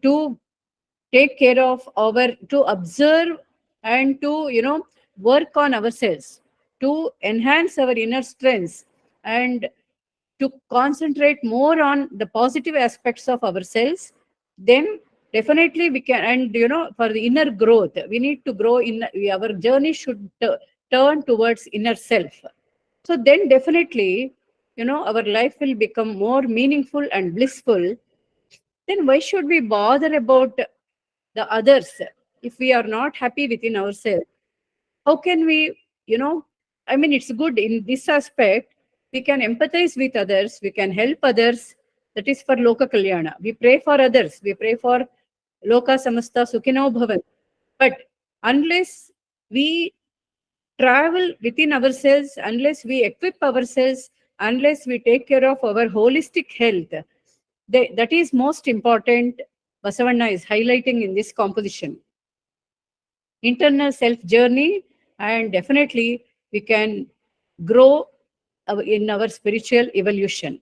to take care of to observe and to work on ourselves, to enhance our inner strengths and to concentrate more on the positive aspects of ourselves. Then definitely we can, and for the inner growth, we need to grow in our journey should turn towards inner self. So then definitely our life will become more meaningful and blissful. Then why should we bother about the others if we are not happy within ourselves? How can we, it's good in this aspect. We can empathize with others, we can help others. That is for Loka Kalyana. We pray for others, we pray for Loka Samasta Sukhino Bhavan. But unless we travel within ourselves, unless we equip ourselves, unless we take care of our holistic health, that is most important. Basavanna is highlighting in this composition. Internal self journey, and definitely we can grow in our spiritual evolution.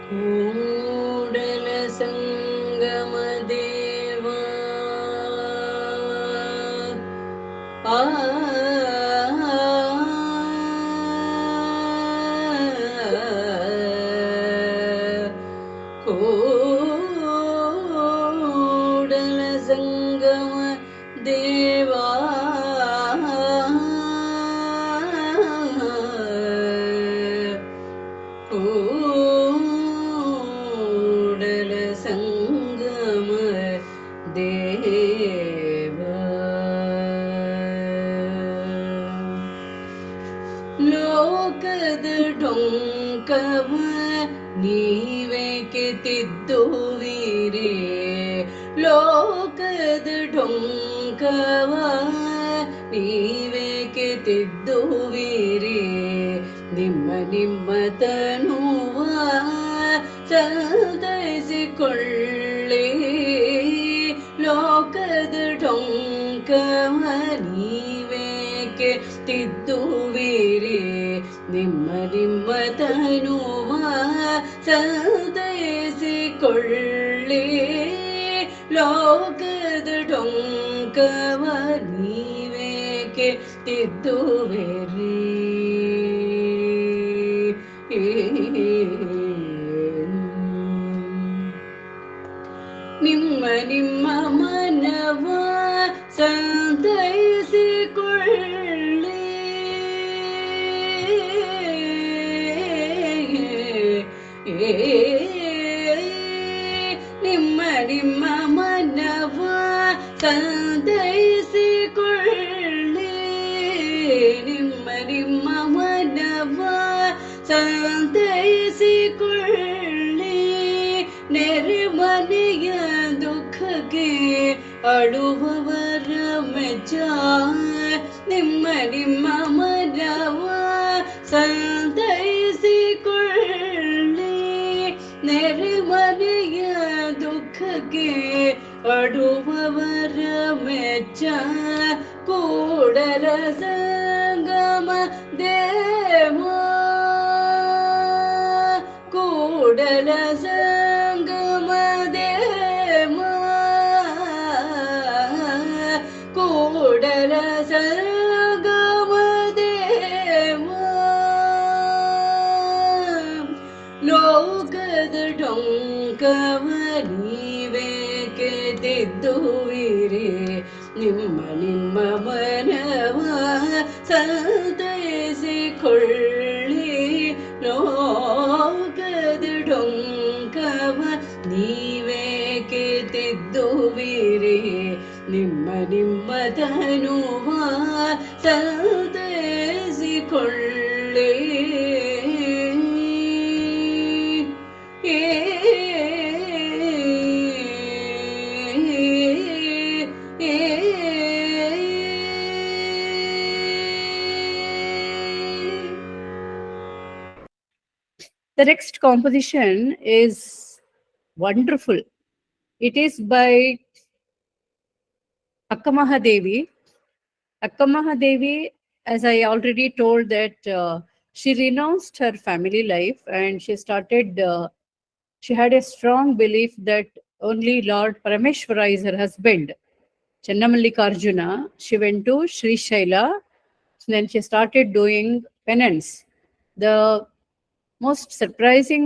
Kudala Sangama Deva Kudala Sangama Deva Kudala Sangama Deva Lokada donkava neeveke tidduvire Lokada donkava neeveke tidduvire Nimma nimma tanuva santaisikolli Lokada donkava neeveke tidduvire Nimma nimma tanuva santaisikolli Lokada donkava neeveke tidduvire Nimma nimma manava santaisikolli Nimma nimma manava ಸಂತೈಸಿಕೊಳ್ಳಿ ನೆರೆಮನೆಯ ದುಃಖಕ್ಕೆ ಅಳುವವರ ಮೆಚ್ಚ ನಿಮ್ಮ ನಿಮ್ಮ ಮನವ ಸಂತೈಸಿಕೊಳ್ಳಿ ನೆರೆಮನೆಯ ದುಃಖಕ್ಕೆ ಅಡುವವರ ಮೆಚ್ಚ ಕೂಡಲ ಸಂಗಮ ದೇವ ಕೂಡಲ ಸಂಗಮ ದೇವ ಕೂಡಲ ಸಂಗಮ ದೇವ ಲೋಕದ ಡೊಂಕವ ನೀವೇಕೆ ತಿದ್ದುವಿರಿ ನಿಮ್ಮ ನಿಮ್ಮ ಮನವ ಸಂತೈಸಿಕೊಳ್ಳಿ ಲೋಕದ ಡೊಂಕವ ನೀವೇಕೆ ತಿದ್ದುವಿರಿ ನಿಮ್ಮ ನಿಮ್ಮ ತನುವ ಸಂತೈಸಿಕೊಳ್ಳಿ The next composition is wonderful. It is by Akka Mahadevi. Akka Mahadevi, as I already told, that she renounced her family life and she had a strong belief that only Lord Parameshwara is her husband. Channamallikarjuna, she went to Sri Shaila, then she started doing penance. The most surprising,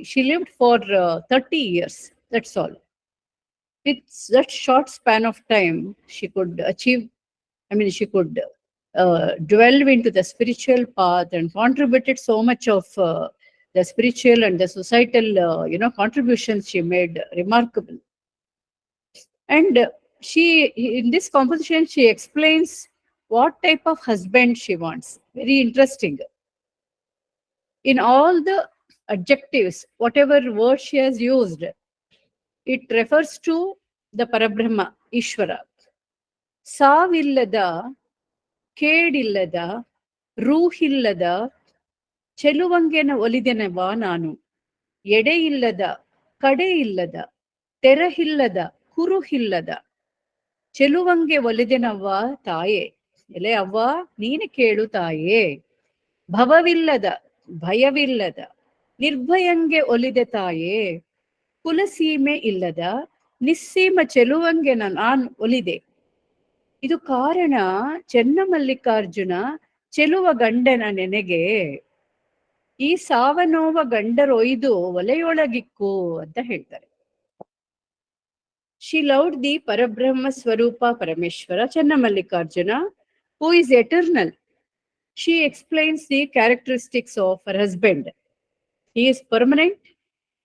she lived for 30 years, that's all. With that short span of time, she could achieve, she could delve into the spiritual path and contributed so much of the spiritual and the societal, contributions she made remarkable. And in this composition, she explains what type of husband she wants. Very interesting. In all the adjectives, whatever word she has used, it refers to the Parabrahma, Ishvara. Savillada, Kedillada, Ruhillada, Cheluvangena Olidenava Nanu, Yede illada, Kade illada, Terahillada, Kuruhillada, Cheluvange Olidenava Taye, Ele Ava, Nine Kedu Taye, Bhavavillada, ಭಯವಿಲ್ಲದ ನಿರ್ಭಯಂಗೆ ಒಲಿದ ತಾಯೇ ಕುಲಸೀಮೆ ಇಲ್ಲದ ನಿಸ್ಸೀಮ ಚೆಲುವಂಗೆ ನಾನು ಒಲಿದೆ. ಇದು ಕಾರಣ ಚೆನ್ನಮಲ್ಲಿಕಾರ್ಜುನ ಚೆಲುವ ಗಂಡನ ನೆನೆಗೆ ಈ ಸಾವನೋವ ಗಂಡರೊಯ್ದು ಒಲೆಯೊಳಗಿಕ್ಕು ಅಂತ ಹೇಳ್ತಾರೆ. She loved the Parabrahma Swarupa Parameshwara Channamallikarjuna, who is eternal. She explains the characteristics of her husband. He is permanent.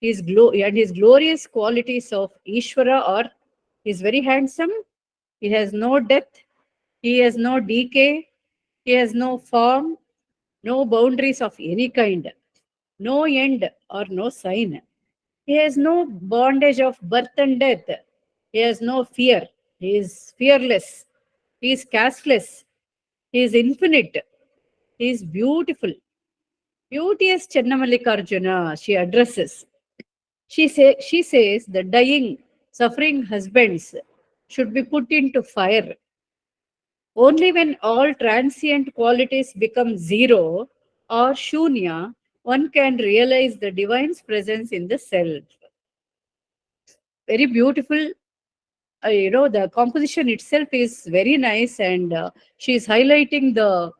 And his glorious qualities of Ishvara are: he is very handsome, he has no death, he has no decay, he has no form, no boundaries of any kind, no end or no sign. He has no bondage of birth and death. He has no fear. He is fearless. He is casteless. He is infinite. He is beautiful. Beauteous Channamallikarjuna she addresses. She says the dying, suffering husbands should be put into fire. Only when all transient qualities become zero or shunya, one can realize the divine's presence in the self. Very beautiful. The composition itself is very nice, and she is highlighting the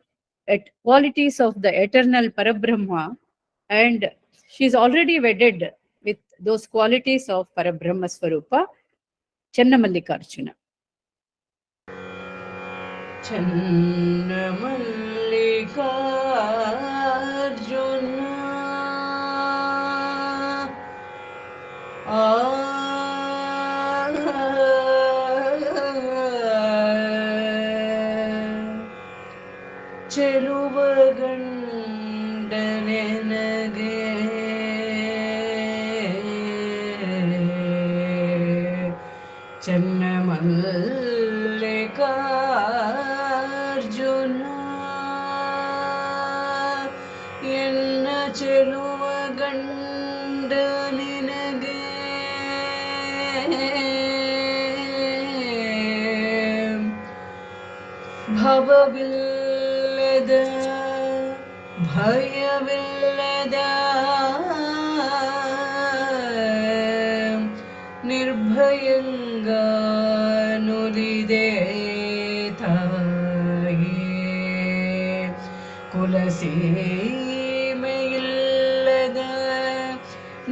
qualities of the eternal Parabrahma, and she is already wedded with those qualities of Parabrahma Swarupa, Channamallikarjuna. Channamallikarjuna ಚೆಲುವ ಗಂಡನ ನಿನಗೆ ಚನ್ನಮಲ್ಲಿಕಾರ್ಜುನ ಎನ್ನ ಚೆಲುವ ಗಂಡ ನಿನಗೆ ಭವವಿಲ್ಲದ ಭಯವಿಲ್ಲದ ನಿರ್ಭಯಂಗ ನುಲಿದೆ ತಾಯಿ ಕುಲಸೀಮೆಯಿಲ್ಲದ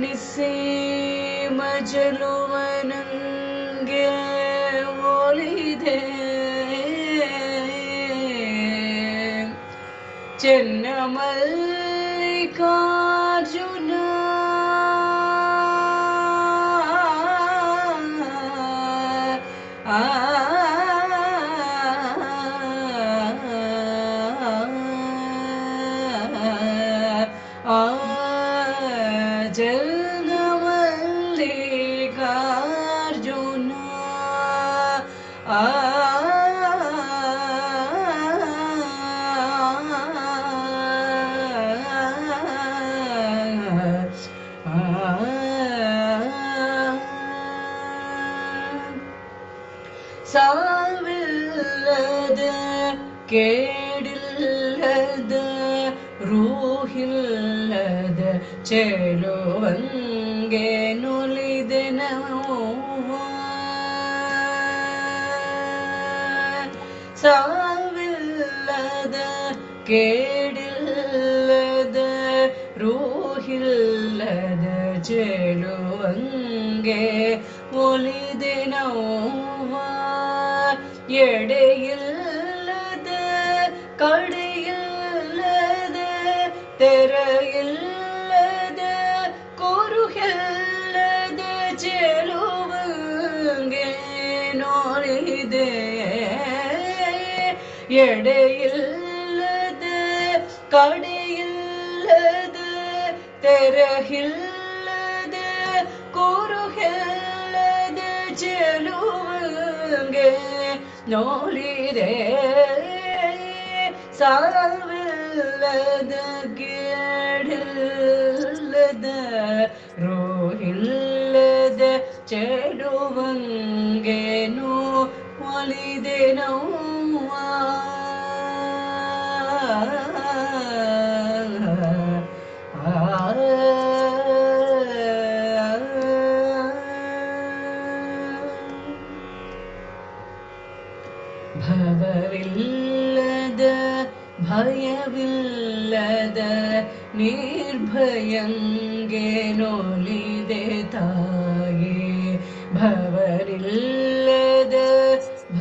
ನಿಸ್ಸೀಮ ಚೆಲುವ ನಂಗೆ ಒಲಿದೆ ಚನ್ನಮಲ್ಲಿಕಾರ್ಜುನ ಚನ್ನಮಲ್ಲಿಕಾರ್ಜುನ ಸಾವಿಲ್ಲದ ಕೇಡಿಲ್ಲದ ರೂಹಿಲ್ಲದ ಚೆಲುವಂಗೆ ನುಲಿದೆ ನೋವ ಸಾವಿಲ್ಲದ ಕೇಡಿಲ್ಲದ ರೂಹಿಲ್ಲದ ಚೆಲುವಂಗೆ ಒಲಿದೆ ನೋವ ಎಡೆಯಿಲ್ಲದ ಕಡೆಯಿಲ್ಲದ ತೆರೆಯಿಲ್ಲದ ಕುರುಹಿಲ್ಲದ ಚೆಲುವಂಗೆ ನೋಡಿದೆ ಎಡೆಯಿಲ್ಲದ ಕಡೆಯಿಲ್ಲದ ತೆರೆಯಿಲ್ಲದ ಕುರುಹಿಲ್ಲದ ಚೆಲುವಂಗೆ ನೋಡಿದೆ ಸಾವಿಲ್ಲದ ಕೇಡಿಲ್ಲದ ರೋಹಿಲ್ಲದ ಚೆಲುವಂಗೆನು ಒಲಿದೆ ನೋವ ಭವವಿಲ್ಲದ ಭಯವಿಲ್ಲದ ನಿರ್ಭಯಂಗೆ ನೋಲಿದೆ ತಾಯಿ ಭವವಿಲ್ಲದ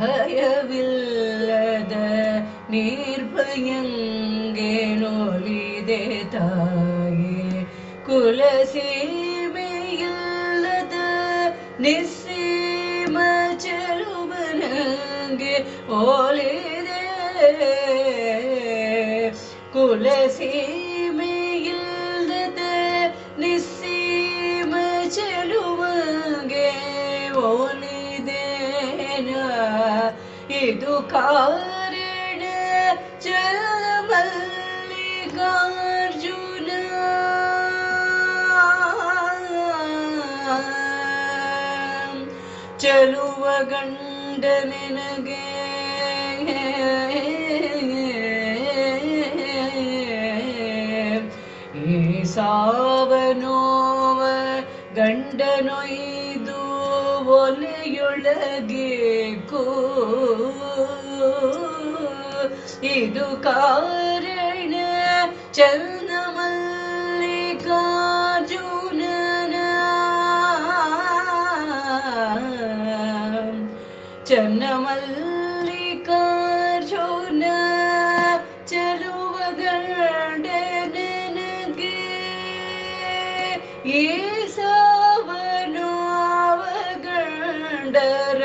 ಭಯವಿಲ್ಲದ ನಿರ್ಭಯಂಗೆ ನೋಲಿದೆ ತಾಯಿ ಕುಲಸೀಮೆಯಿಲ್ಲದ ನಿಸ್ಸೀಮ ಚೆಲುವನಂಗೆ ಒಲಿದೆ ಕುಲಸೀಮೆಯಿಲ್ಲದ ನಿಸ್ಸೀಮ ಚೆಲುವಂಗೆ ಒಲಿದೇನ ಇದು ಕಾರಣ ಚನ್ನಮಲ್ಲಿಕಾರ್ಜುನ ಚೆಲುವ ಗಂಡ ನಿನಗೆ ಈ ಸಾವನೋವ ಗಂಡನೊಯ್ದು ಒಲೆಯೊಳಗೆ ಇದು ಕಾರಣ ಚನ್ನಮಲ್ಲಿಕಾರ್ಜುನನ ಚನ್ನಮಲ್ಲಿಕಾರ್ಜುನ ಚೆಲುವ ಗಂಡ ನನಗೆ ಈ ಸಾವನೋವ ಗಂಡರ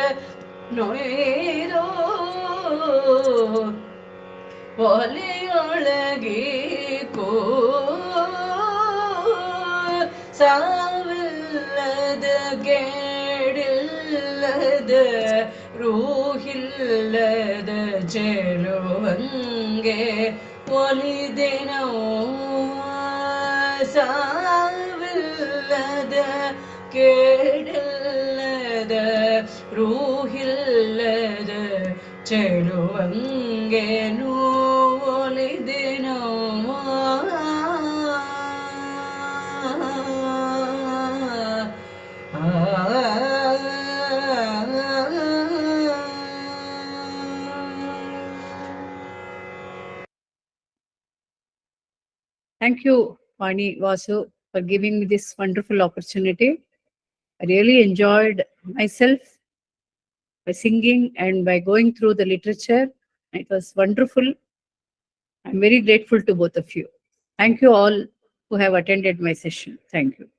ನೊಯ್ದೋ ಒಲೆಯೊಳಗೆ ಸಾವಿಲ್ಲದ ಕೇಡಿಲ್ಲದ ರೂಹಿಲ್ಲದ ಚೆಲುವಂಗೆ ಒಲಿದೆನೋ ಸಾವಿಲ್ಲದ ಕೇಡಿಲ್ಲದ ರೂಹಿಲ್ಲದ ಚೆಲುವಂಗೆ ಒಲಿದೆನೋ Thank you, Vani Vasu, for giving me this wonderful opportunity. I really enjoyed myself by singing and by going through the literature. It was wonderful. I'm very grateful to both of you. Thank you all who have attended my session. Thank you.